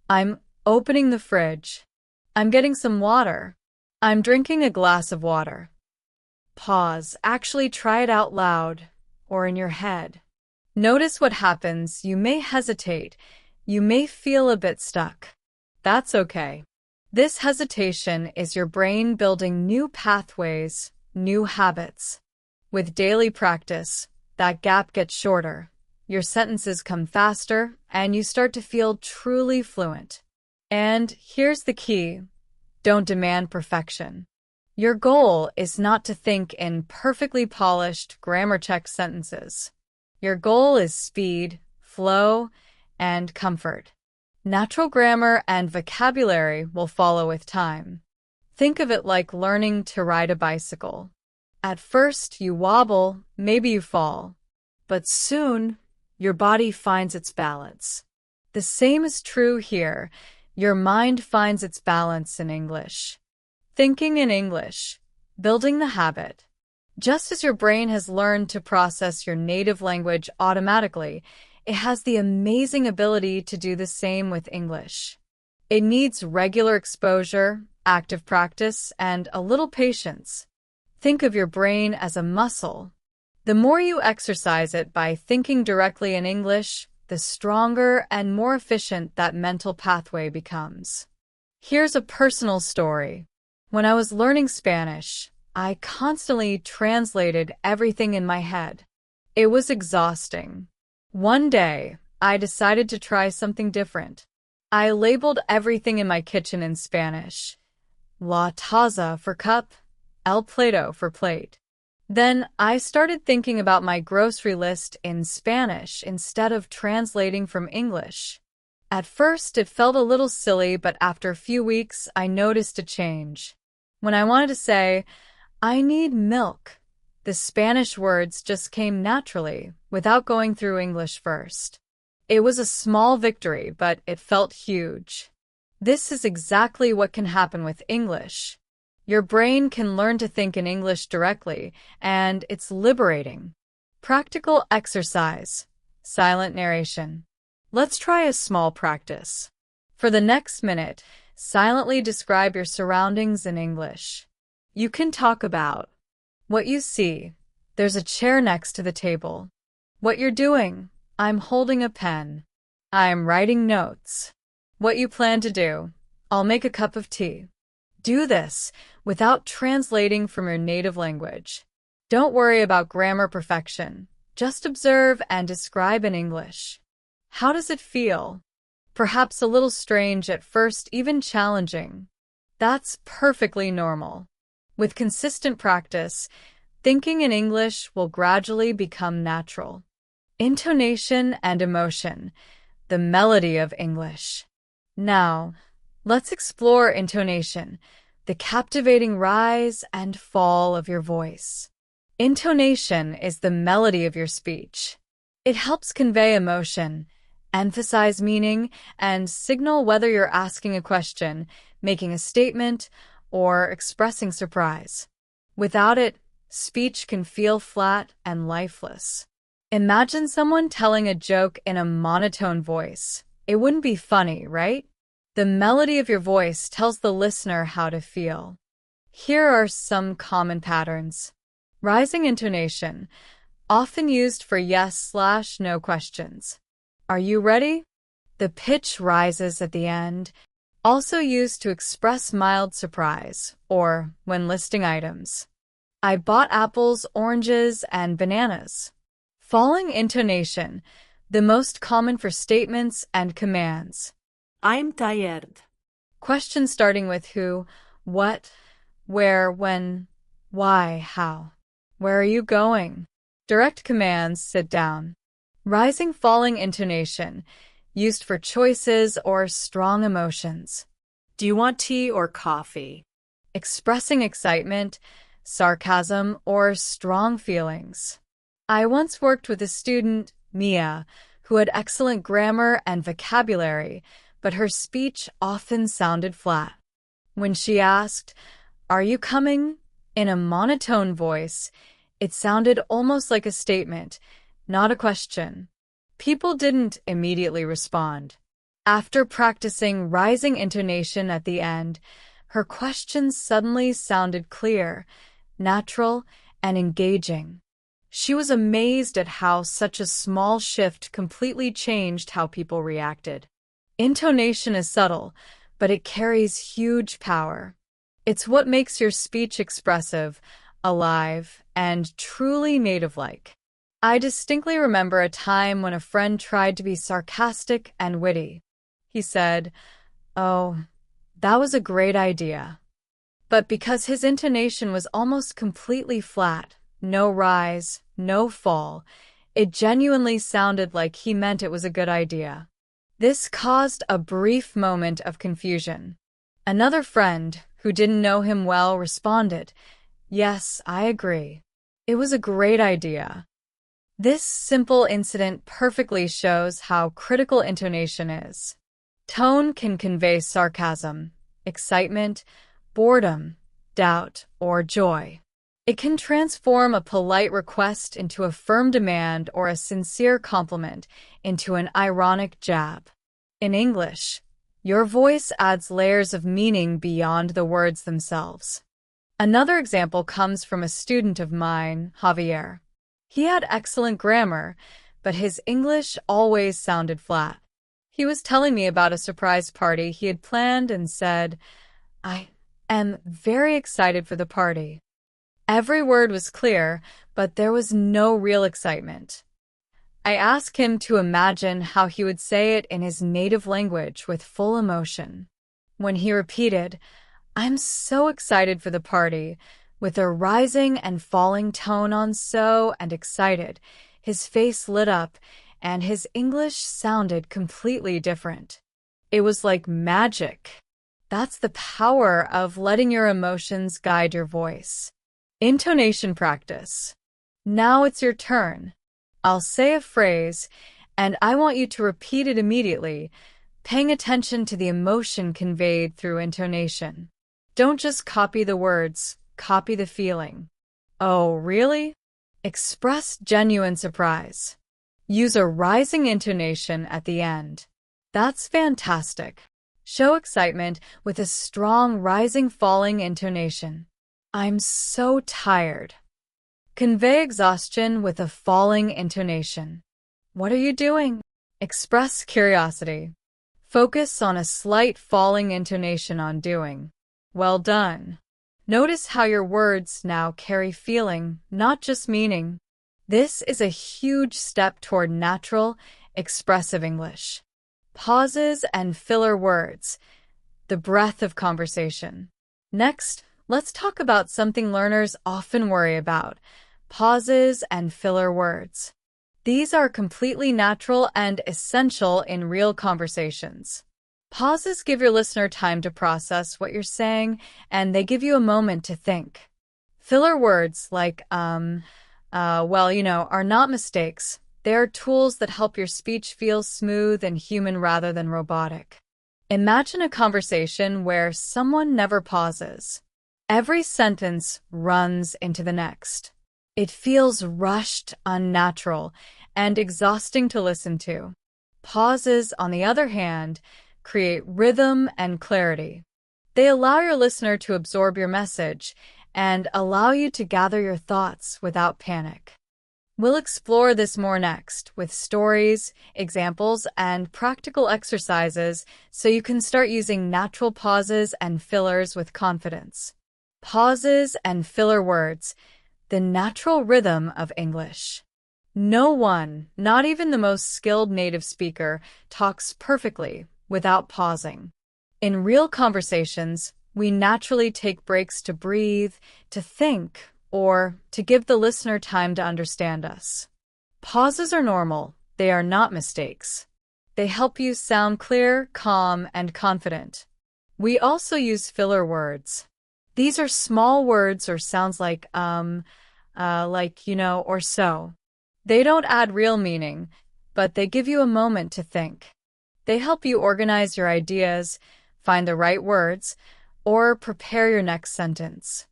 I'm opening the fridge. I'm getting some water. I'm drinking a glass of water. Pause. Actually try it out loud or in your head. Notice what happens. You may hesitate. You may feel a bit stuck. That's okay. This hesitation is your brain building new pathways, new habits. With daily practice, that gap gets shorter. Your sentences come faster, and you start to feel truly fluent. And here's the key. Don't demand perfection. Your goal is not to think in perfectly polished, grammar-checked sentences. Your goal is speed, flow, and comfort. Natural grammar and vocabulary will follow with time. Think of it like learning to ride a bicycle. At first, you wobble, maybe you fall. But soon, your body finds its balance. The same is true here. Your mind finds its balance in English. Thinking in English, building the habit. Just as your brain has learned to process your native language automatically, it has the amazing ability to do the same with English. It needs regular exposure, active practice, and a little patience. Think of your brain as a muscle. The more you exercise it by thinking directly in English, the stronger and more efficient that mental pathway becomes. Here's a personal story. When I was learning Spanish, I constantly translated everything in my head. It was exhausting. One day, I decided to try something different. I labeled everything in my kitchen in Spanish. La taza for cup, el plato for plate. Then I started thinking about my grocery list in Spanish instead of translating from English. At first, it felt a little silly, but after a few weeks, I noticed a change. When I wanted to say, I need milk, the Spanish words just came naturally, without going through English first. It was a small victory, but it felt huge. This is exactly what can happen with English. Your brain can learn to think in English directly, and it's liberating. Practical exercise. Silent narration. Let's try a small practice. For the next minute, silently describe your surroundings in English. You can talk about what you see. There's a chair next to the table. What you're doing. I'm holding a pen. I'm writing notes. What you plan to do. I'll make a cup of tea. Do this without translating from your native language. Don't worry about grammar perfection. Just observe and describe in English. How does it feel? Perhaps a little strange at first, even challenging. That's perfectly normal. With consistent practice, thinking in English will gradually become natural. Intonation and emotion, the melody of English. Now, let's explore intonation, the captivating rise and fall of your voice. Intonation is the melody of your speech. It helps convey emotion, emphasize meaning, and signal whether you're asking a question, making a statement, or expressing surprise. Without it, speech can feel flat and lifeless. Imagine someone telling a joke in a monotone voice. It wouldn't be funny, right? The melody of your voice tells the listener how to feel. Here are some common patterns. Rising intonation, often used for yes/no questions. Are you ready? The pitch rises at the end, also used to express mild surprise, or when listing items. I bought apples, oranges, and bananas. Falling intonation, the most common for statements and commands. I'm tired. Questions starting with who, what, where, when, why, how. Where are you going? Direct commands, sit down. Rising falling intonation, used for choices or strong emotions. Do you want tea or coffee? Expressing excitement, sarcasm, or strong feelings. I once worked with a student, Mia, who had excellent grammar and vocabulary, but her speech often sounded flat. When she asked, "Are you coming?" in a monotone voice, it sounded almost like a statement, not a question. People didn't immediately respond. After practicing rising intonation at the end, her questions suddenly sounded clear, natural, and engaging. She was amazed at how such a small shift completely changed how people reacted. Intonation is subtle, but it carries huge power. It's what makes your speech expressive, alive, and truly native-like. I distinctly remember a time when a friend tried to be sarcastic and witty. He said, "Oh, that was a great idea." But because his intonation was almost completely flat, no rise, no fall, it genuinely sounded like he meant it was a good idea. This caused a brief moment of confusion. Another friend, who didn't know him well, responded, "Yes, I agree. It was a great idea." This simple incident perfectly shows how critical intonation is. Tone can convey sarcasm, excitement, boredom, doubt, or joy. It can transform a polite request into a firm demand or a sincere compliment into an ironic jab. In English, your voice adds layers of meaning beyond the words themselves. Another example comes from a student of mine, Javier. He had excellent grammar, but his English always sounded flat. He was telling me about a surprise party he had planned and said, "I am very excited for the party." Every word was clear, but there was no real excitement. I asked him to imagine how he would say it in his native language with full emotion. When he repeated, "I'm so excited for the party," with a rising and falling tone on "so" and "excited," his face lit up, and his English sounded completely different. It was like magic. That's the power of letting your emotions guide your voice. Intonation practice. Now it's your turn. I'll say a phrase, and I want you to repeat it immediately, paying attention to the emotion conveyed through intonation. Don't just copy the words, copy the feeling. "Oh, really?" Express genuine surprise. Use a rising intonation at the end. "That's fantastic." Show excitement with a strong rising-falling intonation. "I'm so tired." Convey exhaustion with a falling intonation. "What are you doing?" Express curiosity. Focus on a slight falling intonation on doing. "Well done." Notice how your words now carry feeling, not just meaning. This is a huge step toward natural, expressive English. Pauses and filler words. The breath of conversation. Next, let's talk about something learners often worry about: pauses and filler words. These are completely natural and essential in real conversations. Pauses give your listener time to process what you're saying, and they give you a moment to think. Filler words like, are not mistakes. They are tools that help your speech feel smooth and human rather than robotic. Imagine a conversation where someone never pauses. Every sentence runs into the next. It feels rushed, unnatural, and exhausting to listen to. Pauses, on the other hand, create rhythm and clarity. They allow your listener to absorb your message and allow you to gather your thoughts without panic. We'll explore this more next with stories, examples, and practical exercises so you can start using natural pauses and fillers with confidence. Pauses and filler words, the natural rhythm of English. No one, not even the most skilled native speaker, talks perfectly without pausing. In real conversations, we naturally take breaks to breathe, to think, or to give the listener time to understand us. Pauses are normal. They are not mistakes. They help you sound clear, calm, and confident. We also use filler words. These are small words or sounds like or so. They don't add real meaning, but they give you a moment to think. They help you organize your ideas, find the right words, or prepare your next sentence.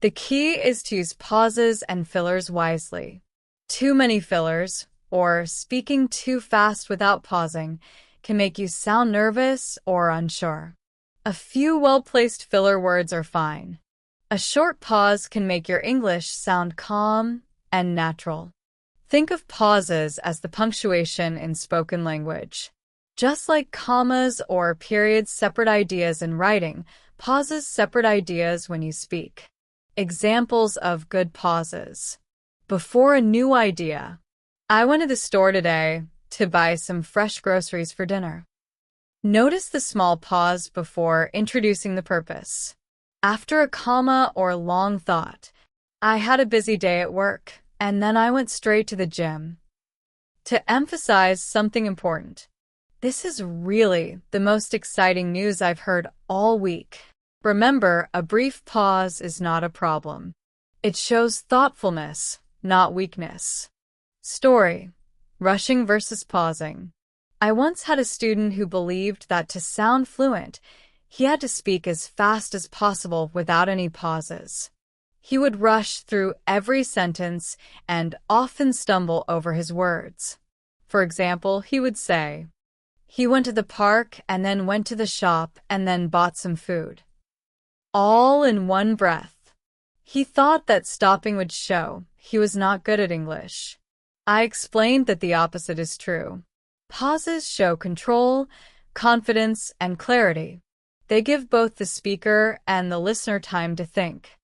The key is to use pauses and fillers wisely. Too many fillers, or speaking too fast without pausing, can make you sound nervous or unsure. A few well-placed filler words are fine. A short pause can make your English sound calm and natural. Think of pauses as the punctuation in spoken language. Just like commas or periods separate ideas in writing, pauses separate ideas when you speak. Examples of good pauses. Before a new idea. I went to the store today to buy some fresh groceries for dinner. Notice the small pause before introducing the purpose. After a comma or long thought, I had a busy day at work, and then I went straight to the gym. To emphasize something important. This is really the most exciting news I've heard all week. Remember, a brief pause is not a problem. It shows thoughtfulness, not weakness. Story: rushing versus pausing. I once had a student who believed that to sound fluent, he had to speak as fast as possible without any pauses. He would rush through every sentence and often stumble over his words. For example, he would say, he went to the park and then went to the shop and then bought some food. All in one breath. He thought that stopping would show he was not good at English. I explained that the opposite is true. Pauses show control, confidence, and clarity. They give both the speaker and the listener time to think.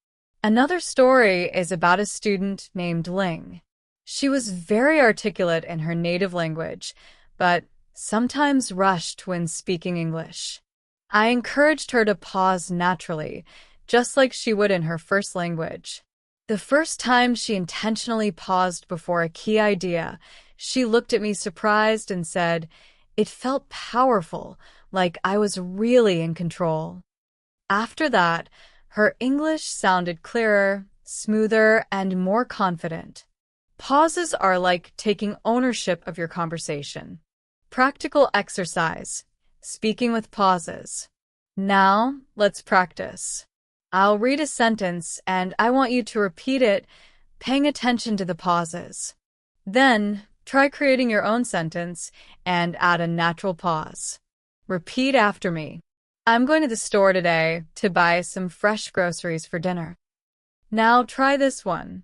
Another story is about a student named Ling. She was very articulate in her native language, but sometimes rushed when speaking English. I encouraged her to pause naturally, just like she would in her first language. The first time she intentionally paused before a key idea, she looked at me surprised and said, "It felt powerful, like I was really in control." After that, her English sounded clearer, smoother, and more confident. Pauses are like taking ownership of your conversation. Practical exercise: speaking with pauses. Now, let's practice. I'll read a sentence and I want you to repeat it, paying attention to the pauses. Then, try creating your own sentence and add a natural pause. Repeat after me. I'm going to the store today to buy some fresh groceries for dinner. Now try this one.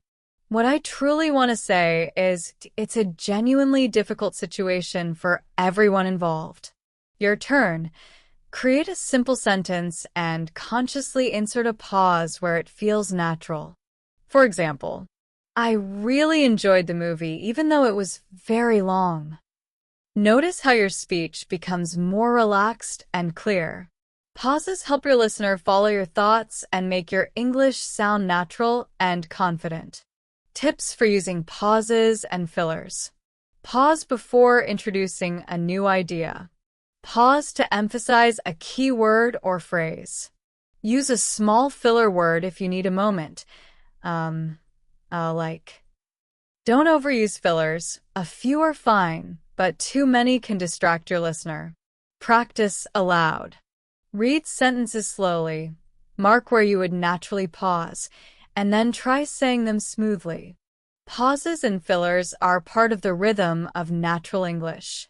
What I truly want to say is it's a genuinely difficult situation for everyone involved. Your turn. Create a simple sentence and consciously insert a pause where it feels natural. For example, I really enjoyed the movie even though it was very long. Notice how your speech becomes more relaxed and clear. Pauses help your listener follow your thoughts and make your English sound natural and confident. Tips for using pauses and fillers. Pause before introducing a new idea. Pause to emphasize a key word or phrase. Use a small filler word if you need a moment, like Don't overuse fillers. A few are fine, but too many can distract your listener. Practice aloud. Read sentences slowly. Mark where you would naturally pause, and then try saying them smoothly. Pauses and fillers are part of the rhythm of natural English.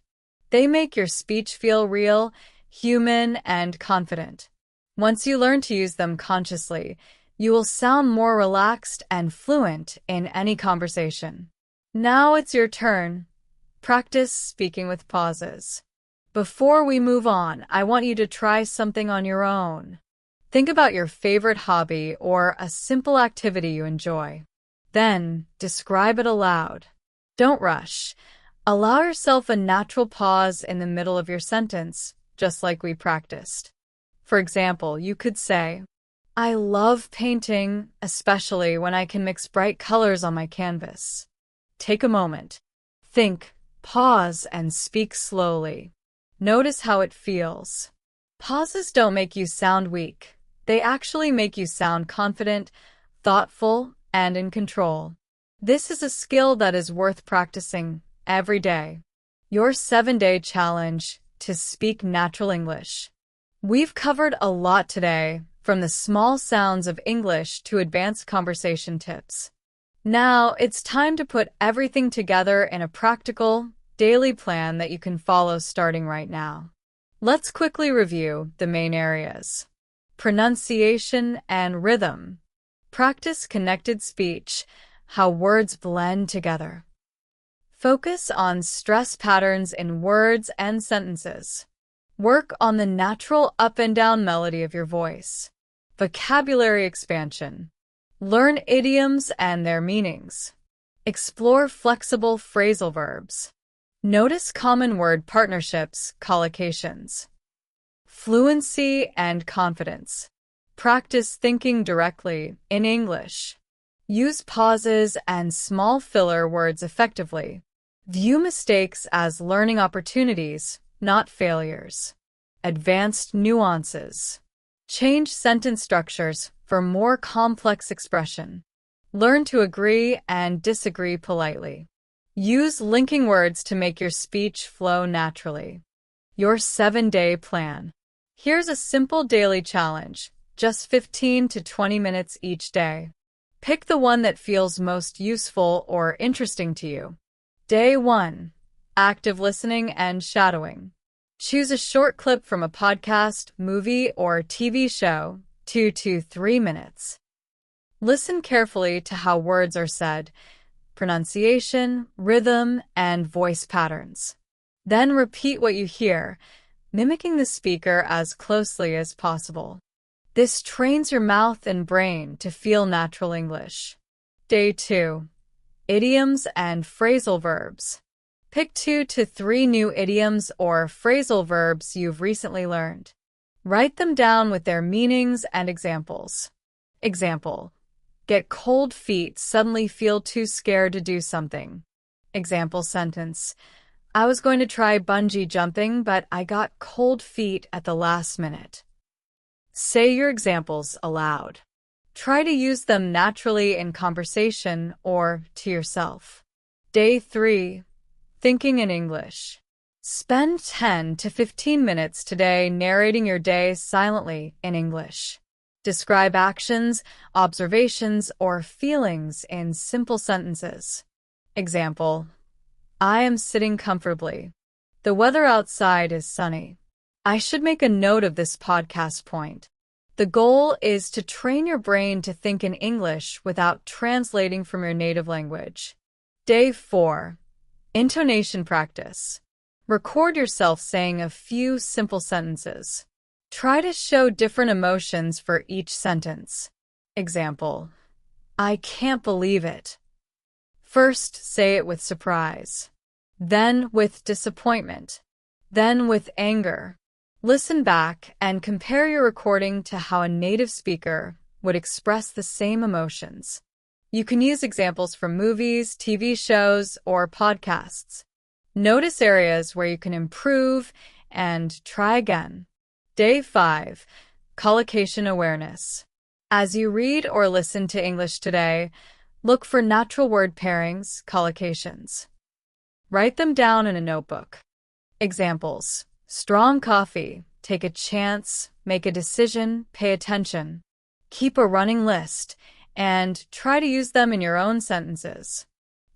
They make your speech feel real, human, and confident. Once you learn to use them consciously, you will sound more relaxed and fluent in any conversation. Now it's your turn. Practice speaking with pauses. Before we move on, I want you to try something on your own. Think about your favorite hobby or a simple activity you enjoy. Then, describe it aloud. Don't rush. Allow yourself a natural pause in the middle of your sentence, just like we practiced. For example, you could say, I love painting, especially when I can mix bright colors on my canvas. Take a moment. Think, pause, and speak slowly. Notice how it feels. Pauses don't make you sound weak. They actually make you sound confident, thoughtful, and in control. This is a skill that is worth practicing every day. Your 7-day challenge to speak natural English. We've covered a lot today, from the small sounds of English to advanced conversation tips. Now, it's time to put everything together in a practical, daily plan that you can follow starting right now. Let's quickly review the main areas. Pronunciation and rhythm. Practice connected speech, how words blend together. Focus on stress patterns in words and sentences. Work on the natural up and down melody of your voice. Vocabulary expansion. Learn idioms and their meanings. Explore flexible phrasal verbs. Notice common word partnerships, collocations. Fluency and confidence. Practice thinking directly in English. Use pauses and small filler words effectively. View mistakes as learning opportunities, not failures. Advanced nuances. Change sentence structures for more complex expression. Learn to agree and disagree politely. Use linking words to make your speech flow naturally. Your 7-day plan. Here's a simple daily challenge, just 15 to 20 minutes each day. Pick the one that feels most useful or interesting to you. Day 1. Active listening and shadowing. Choose a short clip from a podcast, movie, or TV show, 2 to 3 minutes. Listen carefully to how words are said, pronunciation, rhythm, and voice patterns. Then repeat what you hear, mimicking the speaker as closely as possible. This trains your mouth and brain to feel natural English. Day 2. Idioms and phrasal verbs. Pick 2 to 3 new idioms or phrasal verbs you've recently learned. Write them down with their meanings and examples. Example: get cold feet, suddenly feel too scared to do something. Example sentence: I was going to try bungee jumping, but I got cold feet at the last minute. Say your examples aloud. Try to use them naturally in conversation or to yourself. Day 3. Thinking in English. Spend 10 to 15 minutes today narrating your day silently in English. Describe actions, observations, or feelings in simple sentences. Example: I am sitting comfortably. The weather outside is sunny. I should make a note of this podcast point. The goal is to train your brain to think in English without translating from your native language. Day 4. Intonation practice. Record yourself saying a few simple sentences. Try to show different emotions for each sentence. Example: I can't believe it. First, say it with surprise. Then with disappointment. Then with anger. Listen back and compare your recording to how a native speaker would express the same emotions. You can use examples from movies, TV shows, or podcasts. Notice areas where you can improve and try again. Day 5. Collocation awareness. As you read or listen to English today, Look for natural word pairings, collocations. Write them down in a notebook. Examples: strong coffee, take a chance, make a decision, pay attention. Keep a running list, and try to use them in your own sentences.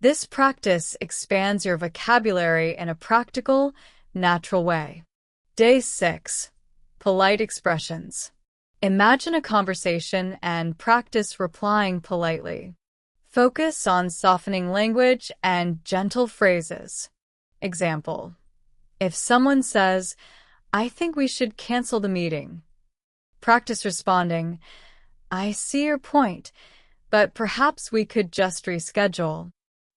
This practice expands your vocabulary in a practical, natural way. Day 6. Polite expressions. Imagine a conversation and practice replying politely. Focus on softening language and gentle phrases. Example: if someone says, "I think we should cancel the meeting," practice responding, "I see your point, but perhaps we could just reschedule."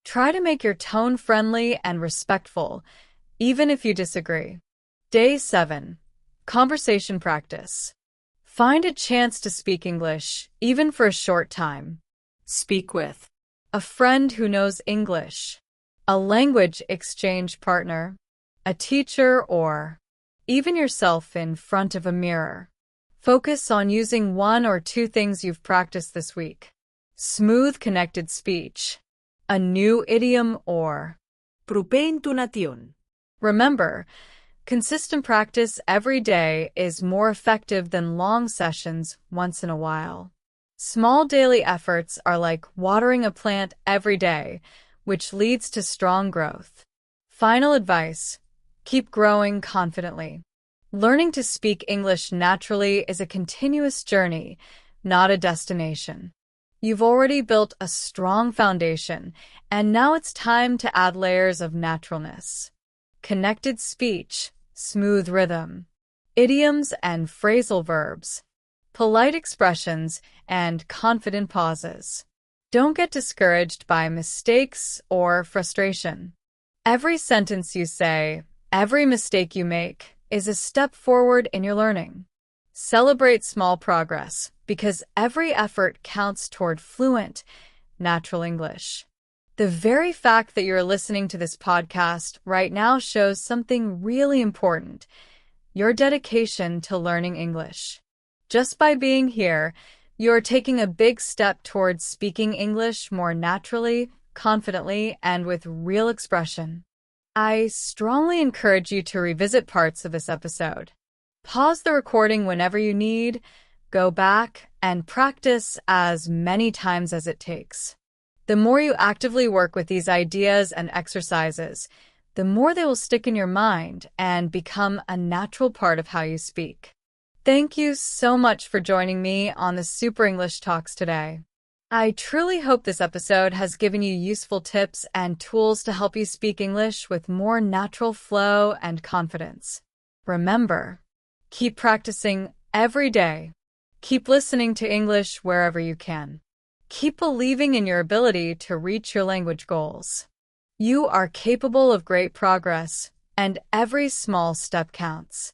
Try to make your tone friendly and respectful, even if you disagree. Day 7. Conversation practice. Find a chance to speak English, even for a short time. Speak with A friend who knows English, a language exchange partner, a teacher, or even yourself in front of a mirror. Focus on using one or two things you've practiced this week. Smooth connected speech, a new idiom, or propè intonation. remember, consistent practice every day is more effective than long sessions once in a while. Small daily efforts are like watering a plant every day, which leads to strong growth. Final advice: keep growing confidently. Learning to speak English naturally is a continuous journey, not a destination. You've already built a strong foundation, and now it's time to add layers of naturalness. Connected speech, smooth rhythm, idioms and phrasal verbs, polite expressions, and confident pauses. Don't get discouraged by mistakes or frustration. Every sentence you say, every mistake you make, is a step forward in your learning. Celebrate small progress, because every effort counts toward fluent, natural English. The very fact that you're listening to this podcast right now shows something really important: your dedication to learning English. Just by being here, you're taking a big step towards speaking English more naturally, confidently, and with real expression. I strongly encourage you to revisit parts of this episode. Pause the recording whenever you need, go back, and practice as many times as it takes. The more you actively work with these ideas and exercises, the more they will stick in your mind and become a natural part of how you speak. Thank you so much for joining me on the Super English Talks today. I truly hope this episode has given you useful tips and tools to help you speak English with more natural flow and confidence. Remember, keep practicing every day. Keep listening to English wherever you can. Keep believing in your ability to reach your language goals. You are capable of great progress, and every small step counts.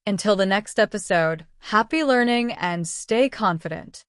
Until the next episode, happy learning and stay confident.